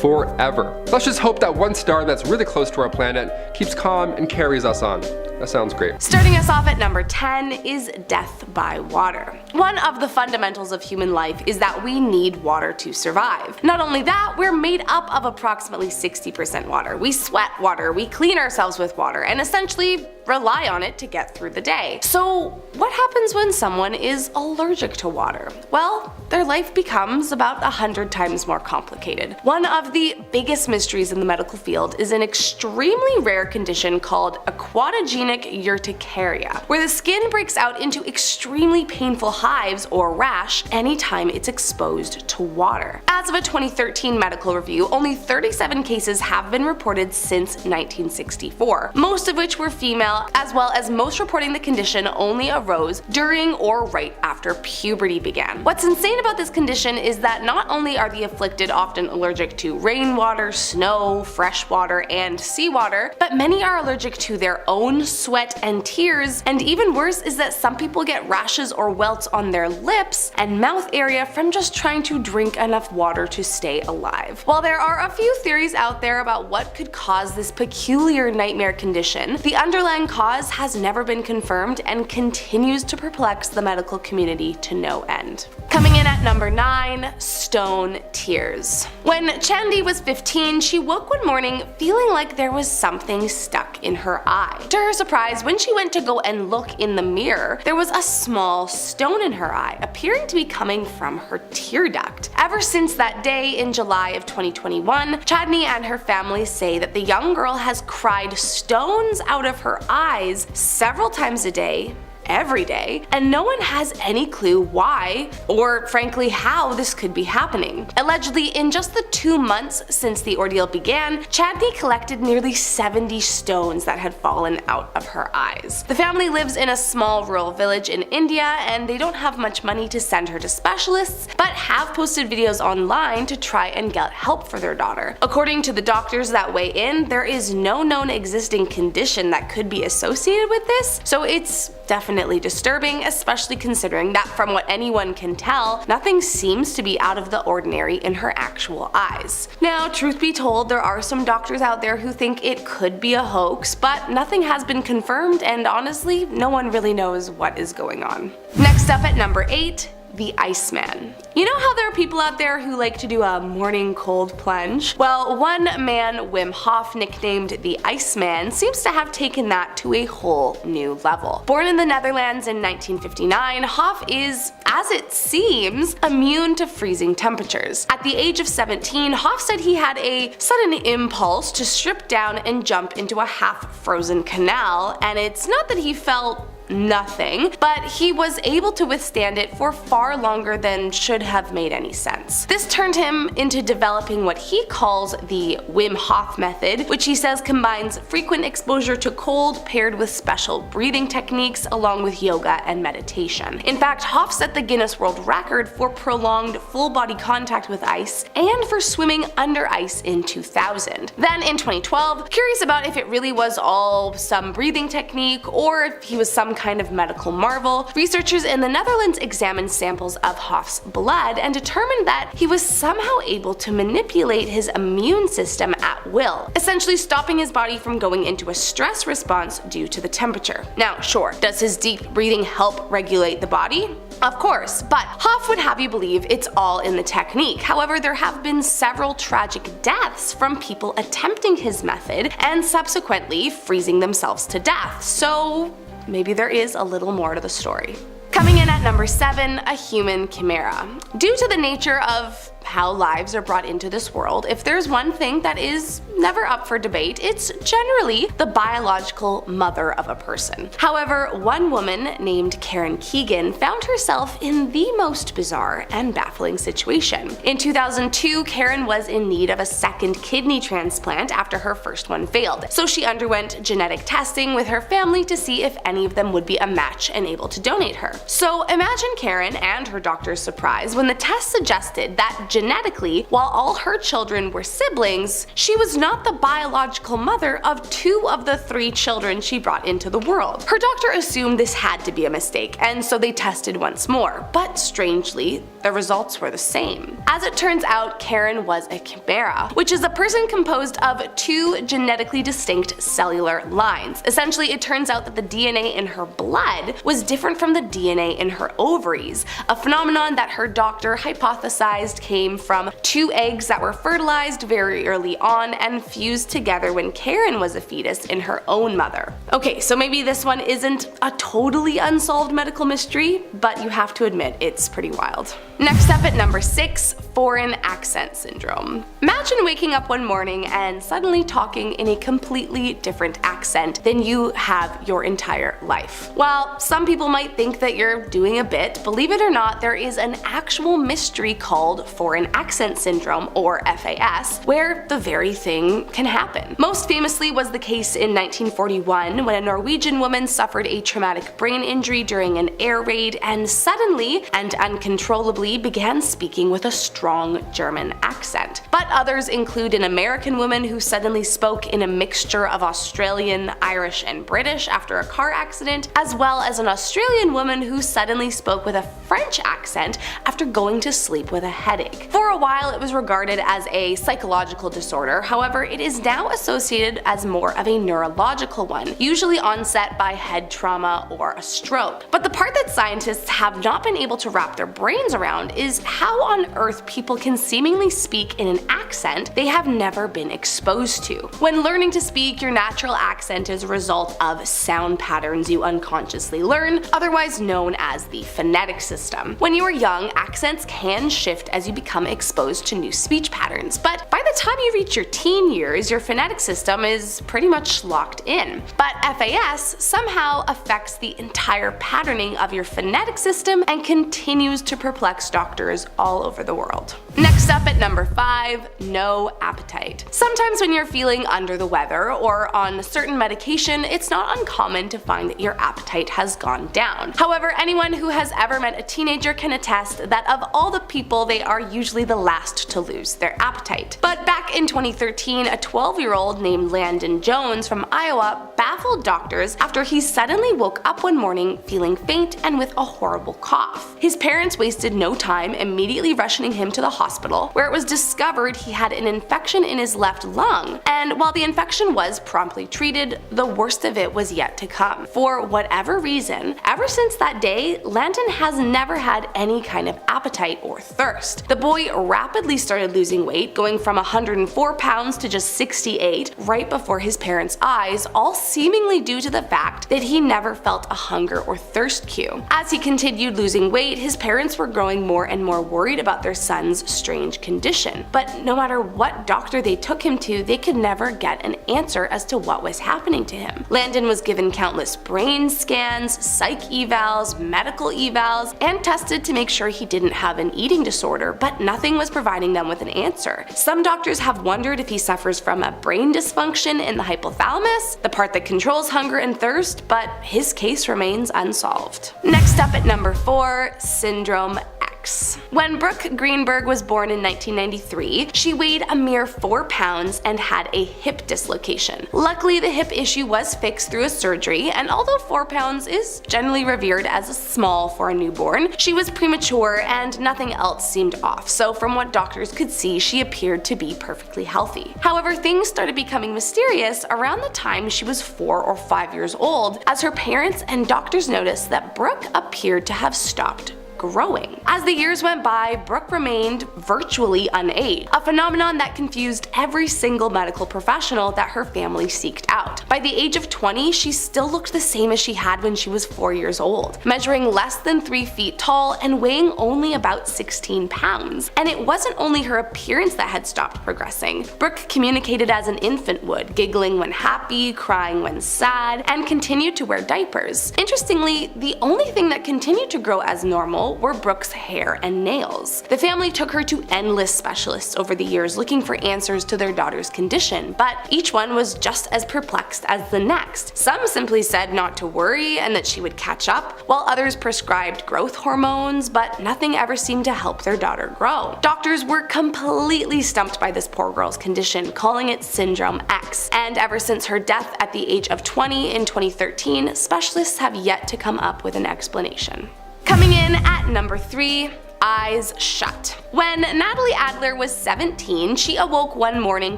forever. Let's just hope that one star that's really close to our planet keeps calm and carries us on. That sounds great. Starting us off at number 10 is death by water. One of the fundamentals of human life is that we need water to survive. Not only that, we're made up of approximately 60% water. We sweat water, we clean ourselves with water, and essentially rely on it to get through the day. So what happens when someone is allergic to water? Well, their life becomes about 100 times more complicated. One of the biggest mysteries in the medical field is an extremely rare condition called aquatogenic urticaria, where the skin breaks out into extremely painful hives or rash anytime it's exposed to water. As of a 2013 medical review, only 37 cases have been reported since 1964, most of which were female, as well as most reporting the condition only arose during or right after puberty began. What's insane about this condition is that not only are the afflicted often allergic to rainwater, snow, fresh water, and seawater, but many are allergic to their own sweat and tears, and even worse is that some people get rashes or welts on their lips and mouth area from just trying to drink enough water to stay alive. While there are a few theories out there about what could cause this peculiar nightmare condition, the underlying cause has never been confirmed and continues to perplex the medical community to no end. Coming in at number 9, stone tears. When Chandi was 15, she woke one morning feeling like there was something stuck in her eye. To her surprise, when she went to go and look in the mirror, there was a small stone in her eye, appearing to be coming from her tear duct. Ever since that day in July of 2021, Chadney and her family say that the young girl has cried stones out of her eyes several times a day, every day, and no one has any clue why, or frankly how this could be happening. Allegedly, in just the 2 months since the ordeal began, Chadney collected nearly 70 stones that had fallen out of her eyes. The family lives in a small rural village in India, and they don't have much money to send her to specialists, but have posted videos online to try and get help for their daughter. According to the doctors that weigh in, there is no known existing condition that could be associated with this, so it's definitely disturbing, especially considering that from what anyone can tell, nothing seems to be out of the ordinary in her actual eyes. Now, truth be told, there are some doctors out there who think it could be a hoax, but nothing has been confirmed, and honestly, no one really knows what is going on. Next up at number 8, the Iceman. You know how there are people out there who like to do a morning cold plunge? Well, one man, Wim Hof, nicknamed the Iceman, seems to have taken that to a whole new level. Born in the Netherlands in 1959, Hof is, as it seems, immune to freezing temperatures. At the age of 17, Hof said he had a sudden impulse to strip down and jump into a half-frozen canal, and it's not that he felt nothing, but he was able to withstand it for far longer than should have made any sense. This turned him into developing what he calls the Wim Hof method, which he says combines frequent exposure to cold paired with special breathing techniques along with yoga and meditation. In fact, Hof set the Guinness World Record for prolonged full body contact with ice and for swimming under ice in 2000. Then in 2012, curious about if it really was all some breathing technique or if he was some kind of medical marvel, researchers in the Netherlands examined samples of Hoff's blood and determined that he was somehow able to manipulate his immune system at will, essentially stopping his body from going into a stress response due to the temperature. Now, sure, does his deep breathing help regulate the body? Of course, but Hoff would have you believe it's all in the technique. However, there have been several tragic deaths from people attempting his method and subsequently freezing themselves to death, so maybe there is a little more to the story. Coming in at number 7, a human chimera. Due to the nature of how lives are brought into this world, if there's one thing that is never up for debate, it's generally the biological mother of a person. However, one woman named Karen Keegan found herself in the most bizarre and baffling situation. In 2002, Karen was in need of a second kidney transplant after her first one failed, so she underwent genetic testing with her family to see if any of them would be a match and able to donate her. So imagine Karen and her doctor's surprise when the test suggested that genetically, while all her children were siblings, she was not the biological mother of 2 of the 3 children she brought into the world. Her doctor assumed this had to be a mistake, and so they tested once more, but strangely, the results were the same. As it turns out, Karen was a chimera, which is a person composed of 2 genetically distinct cellular lines. Essentially, it turns out that the DNA in her blood was different from the DNA in her ovaries, a phenomenon that her doctor hypothesized came from 2 eggs that were fertilized very early on and fused together when Karen was a fetus in her own mother. Okay, so maybe this one isn't a totally unsolved medical mystery, but you have to admit it's pretty wild. Next up at number 6, foreign accent syndrome. Imagine waking up one morning and suddenly talking in a completely different accent than you have your entire life. While some people might think that you're doing a bit, believe it or not, there is an actual mystery called foreign accent syndrome, or FAS, where the very thing can happen. Most famously was the case in 1941 when a Norwegian woman suffered a traumatic brain injury during an air raid and suddenly and uncontrollably began speaking with a strong German accent. But others include an American woman who suddenly spoke in a mixture of Australian, Irish, and British after a car accident, as well as an Australian woman who suddenly spoke with a French accent after going to sleep with a headache. For a while, it was regarded as a psychological disorder, however, it is now associated as more of a neurological one, usually onset by head trauma or a stroke. But the part that scientists have not been able to wrap their brains around is how on earth people can seemingly speak in an accent they have never been exposed to. When learning to speak, your natural accent is a result of sound patterns you unconsciously learn, otherwise known as the phonetic system. When you are young, accents can shift as you become exposed to new speech patterns, but by the time you reach your teen years, your phonetic system is pretty much locked in. But FAS somehow affects the entire patterning of your phonetic system and continues to perplex doctors all over the world. Next up at number 5, no appetite. Sometimes when you're feeling under the weather or on a certain medication, it's not uncommon to find that your appetite has gone down. However, anyone who has ever met a teenager can attest that of all the people, they are usually the last to lose their appetite. But back in 2013, a 12-year-old named Landon Jones from Iowa baffled doctors after he suddenly woke up one morning feeling faint and with a horrible cough. His parents wasted no time immediately rushing him to the hospital, where it was discovered he had an infection in his left lung, and while the infection was promptly treated, the worst of it was yet to come. For whatever reason, ever since that day, Landon has never had any kind of appetite or thirst. The boy rapidly started losing weight, going from 104 pounds to just 68 right before his parents' eyes, all seemingly due to the fact that he never felt a hunger or thirst cue. As he continued losing weight, his parents were growing more and more worried about their son's strange condition. But no matter what doctor they took him to, they could never get an answer as to what was happening to him. Landon was given countless brain scans, psych evals, medical evals, and tested to make sure he didn't have an eating disorder, but nothing was providing them with an answer. Some doctors have wondered if he suffers from a brain dysfunction in the hypothalamus, the part that controls hunger and thirst, but his case remains unsolved. Next up at number 4, Syndrome X. X. When Brooke Greenberg was born in 1993, she weighed a mere 4 pounds and had a hip dislocation. Luckily, the hip issue was fixed through a surgery, and although 4 pounds is generally revered as small for a newborn, she was premature and nothing else seemed off, so from what doctors could see, she appeared to be perfectly healthy. However, things started becoming mysterious around the time she was 4 or 5 years old, as her parents and doctors noticed that Brooke appeared to have stopped growing. As the years went by, Brooke remained virtually unaged, a phenomenon that confused every single medical professional that her family seeked out. By the age of 20, she still looked the same as she had when she was 4 years old, measuring less than 3 feet tall and weighing only about 16 pounds. And it wasn't only her appearance that had stopped progressing. Brooke communicated as an infant would, giggling when happy, crying when sad, and continued to wear diapers. Interestingly, the only thing that continued to grow as normal were Brooke's hair and nails. The family took her to endless specialists over the years looking for answers to their daughter's condition, but each one was just as perplexed as the next. Some simply said not to worry and that she would catch up, while others prescribed growth hormones, but nothing ever seemed to help their daughter grow. Doctors were completely stumped by this poor girl's condition, calling it Syndrome X, and ever since her death at the age of 20 in 2013, specialists have yet to come up with an explanation. Coming in at number 3, eyes shut. When Natalie Adler was 17, she awoke one morning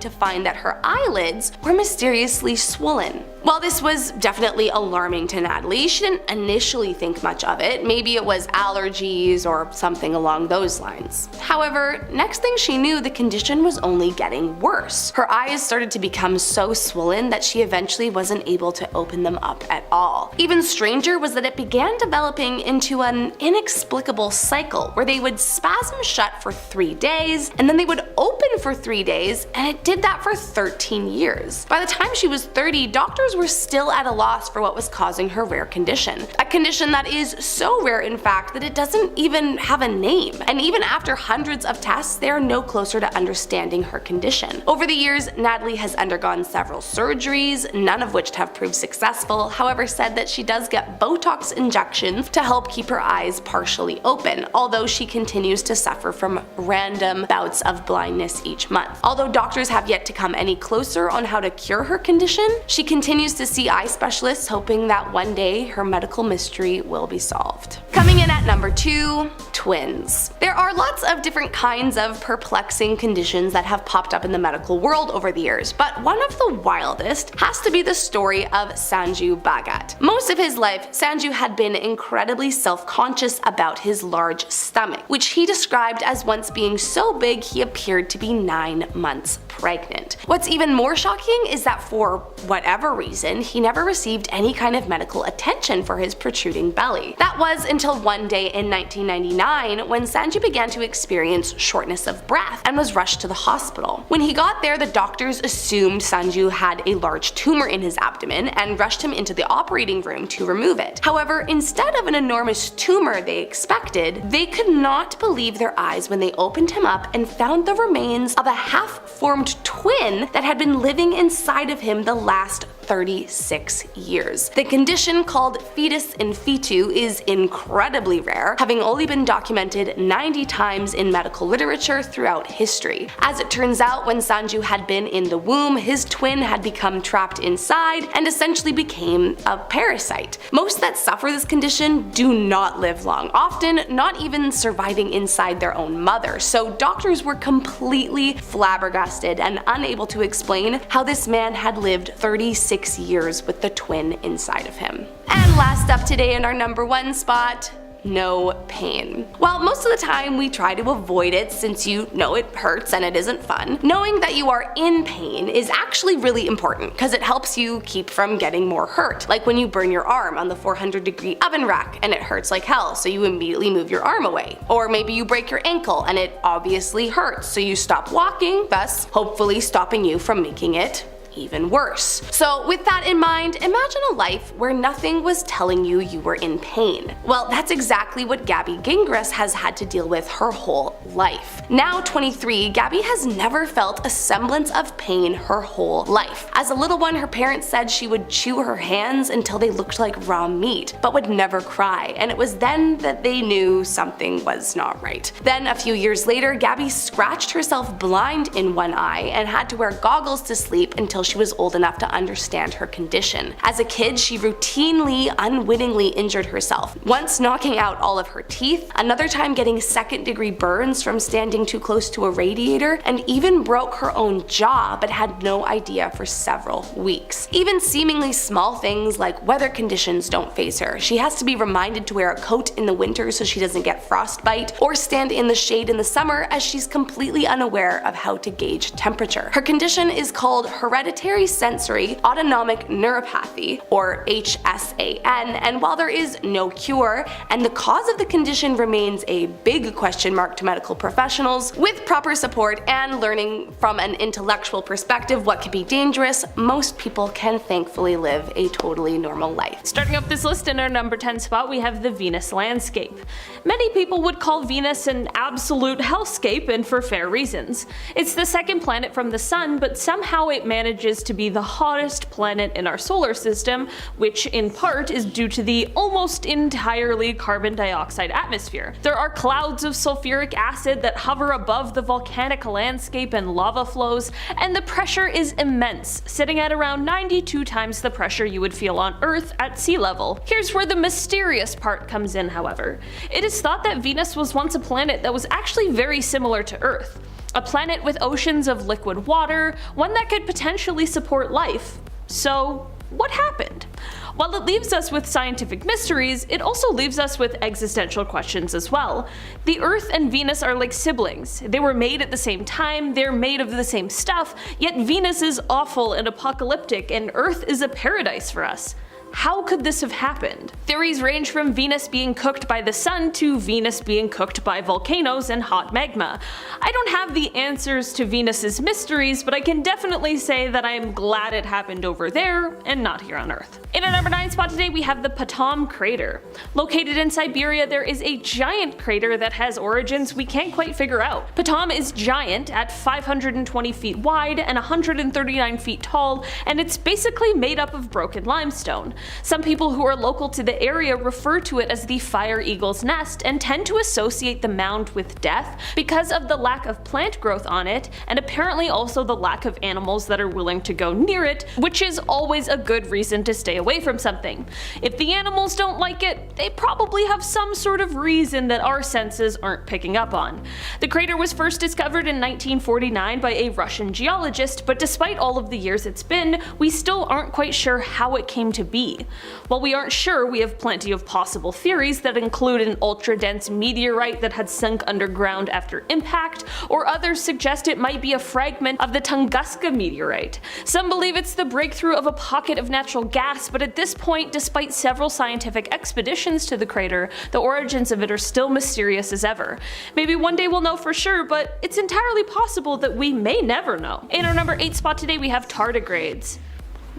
to find that her eyelids were mysteriously swollen. While this was definitely alarming to Natalie, she didn't initially think much of it. Maybe it was allergies or something along those lines. However, next thing she knew, the condition was only getting worse. Her eyes started to become so swollen that she eventually wasn't able to open them up at all. Even stranger was that it began developing into an inexplicable cycle where they would spasm shut for 3 days, and then they would open for 3 days, and it did that for 13 years. By the time she was 30, doctors were still at a loss for what was causing her rare condition. A condition that is so rare, in fact, that it doesn't even have a name. And even after hundreds of tests, they are no closer to understanding her condition. Over the years, Natalie has undergone several surgeries, none of which have proved successful, however said that she does get Botox injections to help keep her eyes partially open, although she continues to suffer from random bouts of blindness each month. Although doctors have yet to come any closer on how to cure her condition, she continues to see eye specialists, hoping that one day her medical mystery will be solved. Coming in at number 2, twins. There are lots of different kinds of perplexing conditions that have popped up in the medical world over the years, but one of the wildest has to be the story of Sanju Bhagat. Most of his life, Sanju had been incredibly self-conscious about his large stomach, which he described as once being so big he appeared to be 9 months pregnant. What's even more shocking is that for whatever reason, he never received any kind of medical attention for his protruding belly. That was until one day in 1999 when Sanju began to experience shortness of breath and was rushed to the hospital. When he got there, the doctors assumed Sanju had a large tumor in his abdomen and rushed him into the operating room to remove it. However, instead of an enormous tumor they expected, they could not believe their eyes when they opened him up and found the remains of a half-formed twin that had been living inside of him the last 36 years. The condition, called fetus in fetu, is incredibly rare, having only been documented 90 times in medical literature throughout history. As it turns out, when Sanju had been in the womb, his twin had become trapped inside and essentially became a parasite. Most that suffer this condition do not live long, often not even surviving inside their own mother, so doctors were completely flabbergasted and unable to explain how this man had lived 36 years with the twin inside of him. And last up today in our number 1 spot, no pain. While most of the time we try to avoid it since you know it hurts and it isn't fun, knowing that you are in pain is actually really important because it helps you keep from getting more hurt. Like when you burn your arm on the 400-degree oven rack and it hurts like hell, so you immediately move your arm away. Or maybe you break your ankle and it obviously hurts, so you stop walking, thus hopefully stopping you from making it even worse. So with that in mind, imagine a life where nothing was telling you you were in pain. Well, that's exactly what Gabby Gingras has had to deal with her whole life. Now 23, Gabby has never felt a semblance of pain her whole life. As a little one, her parents said she would chew her hands until they looked like raw meat, but would never cry, and it was then that they knew something was not right. Then a few years later, Gabby scratched herself blind in one eye and had to wear goggles to sleep until she was old enough to understand her condition. As a kid, she routinely, unwittingly injured herself, once knocking out all of her teeth, another time getting second-degree burns from standing too close to a radiator, and even broke her own jaw but had no idea for several weeks. Even seemingly small things like weather conditions don't faze her. She has to be reminded to wear a coat in the winter so she doesn't get frostbite, or stand in the shade in the summer, as she's completely unaware of how to gauge temperature. Her condition is called hereditary sensory autonomic neuropathy, or HSAN, and while there is no cure, and the cause of the condition remains a big question mark to medical professionals, with proper support and learning from an intellectual perspective what can be dangerous, most people can thankfully live a totally normal life. Starting off this list in our number 10 spot, we have the Venus landscape. Many people would call Venus an absolute hellscape, and for fair reasons. It's the second planet from the sun, but somehow it manages to be the hottest planet in our solar system, which in part is due to the almost entirely carbon dioxide atmosphere. There are clouds of sulfuric acid that hover above the volcanic landscape and lava flows, and the pressure is immense, sitting at around 92 times the pressure you would feel on Earth at sea level. Here's where the mysterious part comes in, however. It is thought that Venus was once a planet that was actually very similar to Earth. A planet with oceans of liquid water, one that could potentially support life. So, what happened? While it leaves us with scientific mysteries, it also leaves us with existential questions as well. The Earth and Venus are like siblings. They were made at the same time, they're made of the same stuff, yet Venus is awful and apocalyptic, and Earth is a paradise for us. How could this have happened? Theories range from Venus being cooked by the sun to Venus being cooked by volcanoes and hot magma. I don't have the answers to Venus's mysteries, but I can definitely say that I am glad it happened over there and not here on Earth. In our number 9 spot today, we have the Potom crater. Located in Siberia, there is a giant crater that has origins we can't quite figure out. Potom is giant at 520 feet wide and 139 feet tall, and it's basically made up of broken limestone. Some people who are local to the area refer to it as the Fire Eagle's Nest and tend to associate the mound with death because of the lack of plant growth on it, and apparently also the lack of animals that are willing to go near it, which is always a good reason to stay away from something. If the animals don't like it, they probably have some sort of reason that our senses aren't picking up on. The crater was first discovered in 1949 by a Russian geologist, but despite all of the years it's been, we still aren't quite sure how it came to be. While we aren't sure, we have plenty of possible theories that include an ultra-dense meteorite that had sunk underground after impact, or others suggest it might be a fragment of the Tunguska meteorite. Some believe it's the breakthrough of a pocket of natural gas, but at this point, despite several scientific expeditions to the crater, the origins of it are still mysterious as ever. Maybe one day we'll know for sure, but it's entirely possible that we may never know. In our number 8 spot today, we have tardigrades.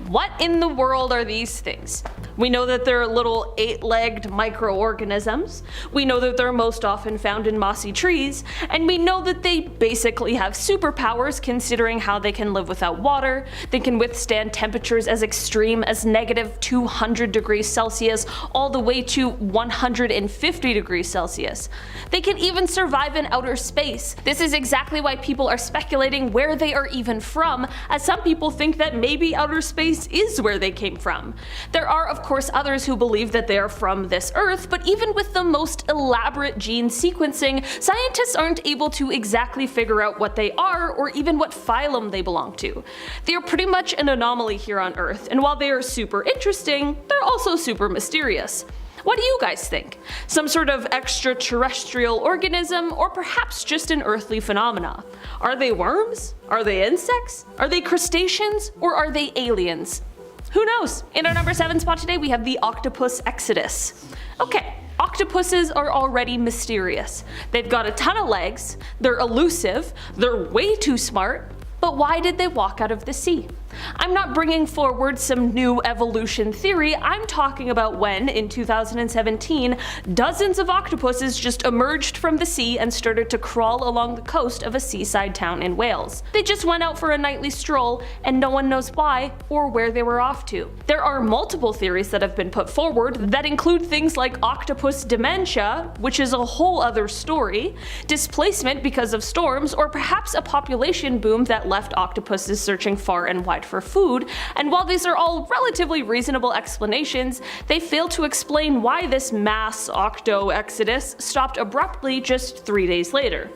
What in the world are these things? We know that they're little 8-legged microorganisms, we know that they're most often found in mossy trees, and we know that they basically have superpowers considering how they can live without water, they can withstand temperatures as extreme as negative 200 degrees Celsius all the way to 150 degrees Celsius. They can even survive in outer space. This is exactly why people are speculating where they are even from, as some people think that maybe outer space is where they came from. There are of course others who believe that they are from this Earth, but even with the most elaborate gene sequencing, scientists aren't able to exactly figure out what they are or even what phylum they belong to. They are pretty much an anomaly here on Earth, and while they are super interesting, they're also super mysterious. What do you guys think? Some sort of extraterrestrial organism, or perhaps just an earthly phenomena? Are they worms? Are they insects? Are they crustaceans? Or are they aliens? Who knows? In our number 7 spot today, we have the Octopus Exodus. Okay, octopuses are already mysterious. They've got a ton of legs, they're elusive, they're way too smart, but why did they walk out of the sea? I'm not bringing forward some new evolution theory, I'm talking about when, in 2017, dozens of octopuses just emerged from the sea and started to crawl along the coast of a seaside town in Wales. They just went out for a nightly stroll, and no one knows why or where they were off to. There are multiple theories that have been put forward that include things like octopus dementia, which is a whole other story, displacement because of storms, or perhaps a population boom that left octopuses searching far and wide for food. And while these are all relatively reasonable explanations, they fail to explain why this mass octo exodus stopped abruptly just 3 days later.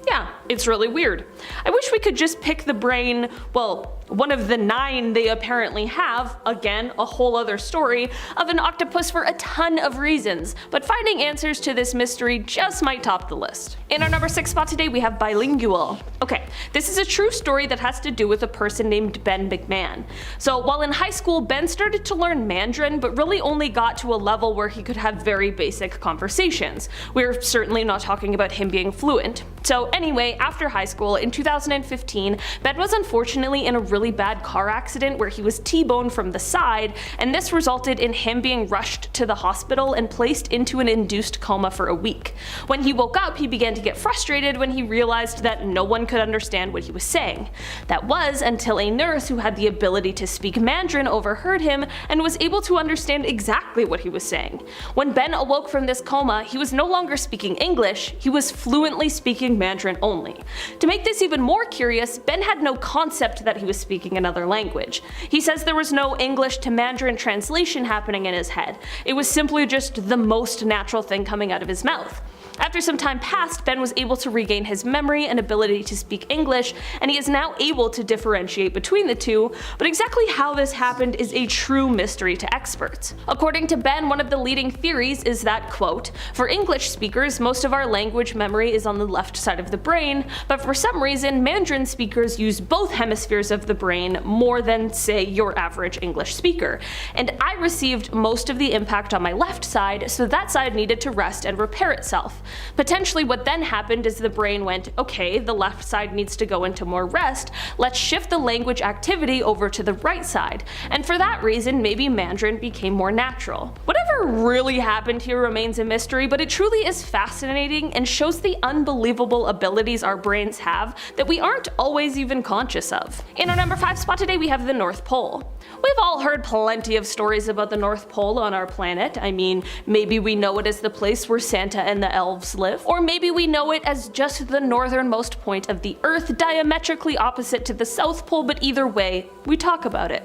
Yeah, it's really weird. I wish we could just pick the brain, well, one of the 9 they apparently have, again, a whole other story, of an octopus for a ton of reasons, but finding answers to this mystery just might top the list. In our number 6 spot today, we have bilingual. Okay, this is a true story that has to do with a person named Ben McMahon. So while in high school, Ben started to learn Mandarin, but really only got to a level where he could have very basic conversations. We're certainly not talking about him being fluent. So anyway, after high school, in 2015, Ben was unfortunately in a really bad car accident where he was T-boned from the side, and this resulted in him being rushed to the hospital and placed into an induced coma for a week. When he woke up, he began to get frustrated when he realized that no one could understand what he was saying. That was until a nurse who had the ability to speak Mandarin overheard him and was able to understand exactly what he was saying. When Ben awoke from this coma, he was no longer speaking English, he was fluently speaking Mandarin only. To make this even more curious, Ben had no concept that he was speaking another language. He says there was no English to Mandarin translation happening in his head. It was simply just the most natural thing coming out of his mouth. After some time passed, Ben was able to regain his memory and ability to speak English, and he is now able to differentiate between the two, but exactly how this happened is a true mystery to experts. According to Ben, one of the leading theories is that, quote, "For English speakers, most of our language memory is on the left side of the brain, but for some reason, Mandarin speakers use both hemispheres of the brain more than, say, your average English speaker. And I received most of the impact on my left side, so that side needed to rest and repair itself. Potentially what then happened is the brain went, okay, the left side needs to go into more rest, let's shift the language activity over to the right side, and for that reason maybe Mandarin became more natural." Whatever really happened here remains a mystery, but it truly is fascinating and shows the unbelievable abilities our brains have that we aren't always even conscious of. In our number 5 spot today, we have the North Pole. We've all heard plenty of stories about the North Pole on our planet. I mean, maybe we know it as the place where Santa and the elves live, or maybe we know it as just the northernmost point of the Earth, diametrically opposite to the South Pole, but either way, we talk about it.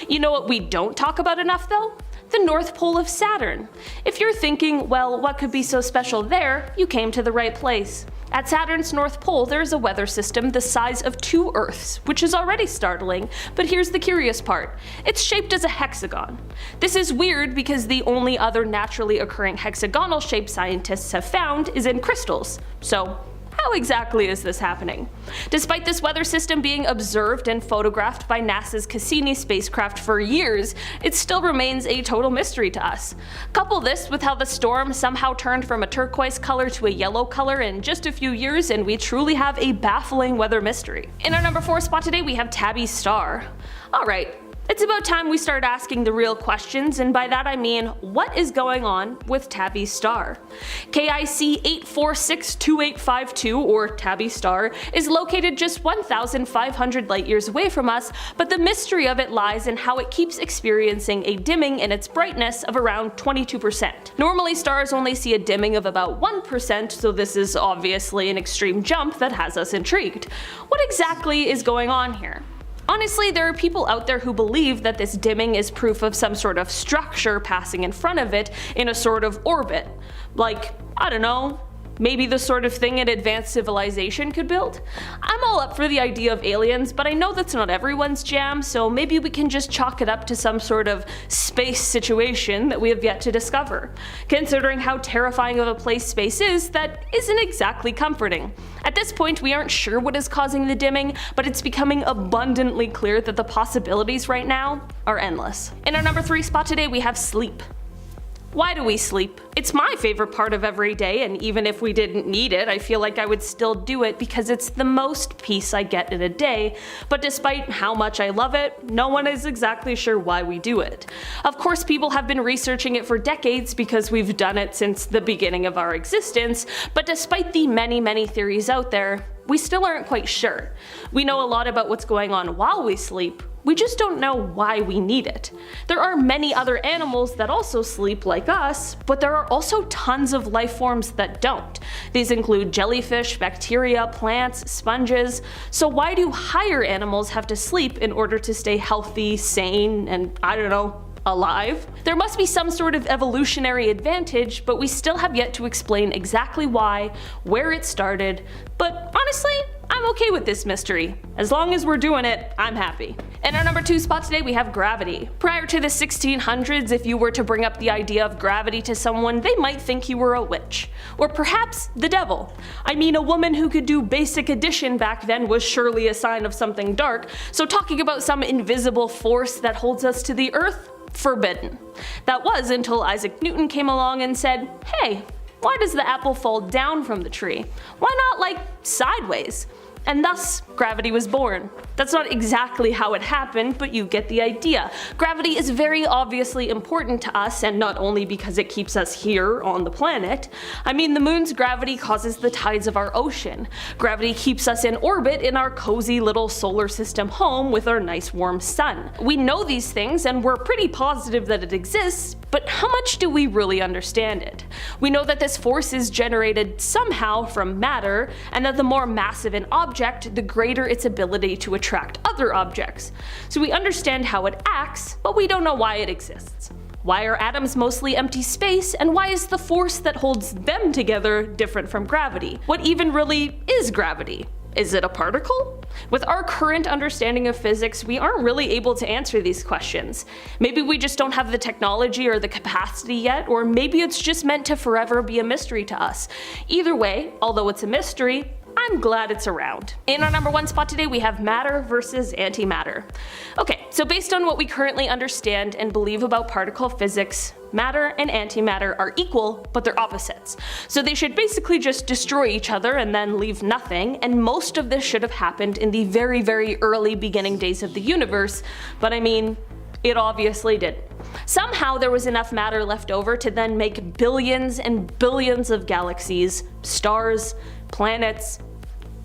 You know what we don't talk about enough though? The North Pole of Saturn. If you're thinking, well, what could be so special there, you came to the right place. At Saturn's North Pole, there is a weather system the size of 2 Earths, which is already startling, but here's the curious part. It's shaped as a hexagon. This is weird because the only other naturally occurring hexagonal shape scientists have found is in crystals. So, how exactly is this happening? Despite this weather system being observed and photographed by NASA's Cassini spacecraft for years, it still remains a total mystery to us. Couple this with how the storm somehow turned from a turquoise color to a yellow color in just a few years, and we truly have a baffling weather mystery. In our number 4 spot today, we have Tabby's star. Alright, it's about time we start asking the real questions, and by that I mean, what is going on with Tabby's star? KIC 8462852, or Tabby's star, is located just 1,500 light years away from us, but the mystery of it lies in how it keeps experiencing a dimming in its brightness of around 22%. Normally stars only see a dimming of about 1%, so this is obviously an extreme jump that has us intrigued. What exactly is going on here? Honestly, there are people out there who believe that this dimming is proof of some sort of structure passing in front of it in a sort of orbit. Like, I don't know, maybe the sort of thing an advanced civilization could build? I'm all up for the idea of aliens, but I know that's not everyone's jam, so maybe we can just chalk it up to some sort of space situation that we have yet to discover. Considering how terrifying of a place space is, that isn't exactly comforting. At this point, we aren't sure what is causing the dimming, but it's becoming abundantly clear that the possibilities right now are endless. In our number 3 spot today, we have sleep. Why do we sleep? It's my favorite part of every day, and even if we didn't need it, I feel like I would still do it because it's the most peace I get in a day, but despite how much I love it, no one is exactly sure why we do it. Of course, people have been researching it for decades because we've done it since the beginning of our existence, but despite the many theories out there, we still aren't quite sure. We know a lot about what's going on while we sleep, we just don't know why we need it. There are many other animals that also sleep like us, but there are also tons of life forms that don't. These include jellyfish, bacteria, plants, sponges. So why do higher animals have to sleep in order to stay healthy, sane, and I don't know, alive? There must be some sort of evolutionary advantage, but we still have yet to explain exactly why, where it started, but honestly, I'm okay with this mystery. As long as we're doing it, I'm happy. In our number 2 spot today, we have gravity. Prior to the 1600s, if you were to bring up the idea of gravity to someone, they might think you were a witch. Or perhaps the devil. I mean, a woman who could do basic addition back then was surely a sign of something dark, so talking about some invisible force that holds us to the earth? Forbidden. That was until Isaac Newton came along and said, hey, why does the apple fall down from the tree? Why not like sideways? And thus, gravity was born. That's not exactly how it happened, but you get the idea. Gravity is very obviously important to us, and not only because it keeps us here on the planet. I mean, the moon's gravity causes the tides of our ocean. Gravity keeps us in orbit in our cozy little solar system home with our nice warm sun. We know these things, and we're pretty positive that it exists, but how much do we really understand it? We know that this force is generated somehow from matter, and that the more massive an object, the greater its ability to attract other objects. So we understand how it acts, but we don't know why it exists. Why are atoms mostly empty space, and why is the force that holds them together different from gravity? What even really is gravity? Is it a particle? With our current understanding of physics, we aren't really able to answer these questions. Maybe we just don't have the technology or the capacity yet, or maybe it's just meant to forever be a mystery to us. Either way, although it's a mystery, I'm glad it's around. In our number 1 spot today, we have matter versus antimatter. Okay, so based on what we currently understand and believe about particle physics, matter and antimatter are equal, but they're opposites. So they should basically just destroy each other and then leave nothing, and most of this should have happened in the very early beginning days of the universe, but I mean, it obviously didn't. Somehow there was enough matter left over to then make billions and billions of galaxies, stars, planets,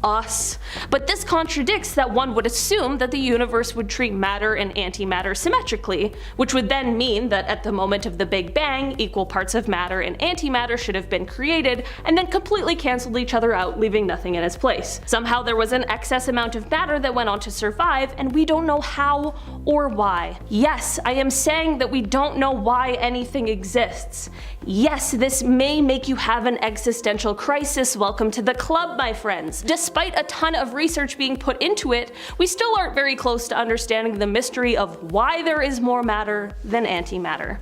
us. But this contradicts that one would assume that the universe would treat matter and antimatter symmetrically, which would then mean that at the moment of the Big Bang, equal parts of matter and antimatter should have been created and then completely cancelled each other out, leaving nothing in its place. Somehow there was an excess amount of matter that went on to survive, and we don't know how or why. Yes, I am saying that we don't know why anything exists. Yes, this may make you have an existential crisis. Welcome to the club, my friends. Despite a ton of research being put into it, we still aren't very close to understanding the mystery of why there is more matter than antimatter.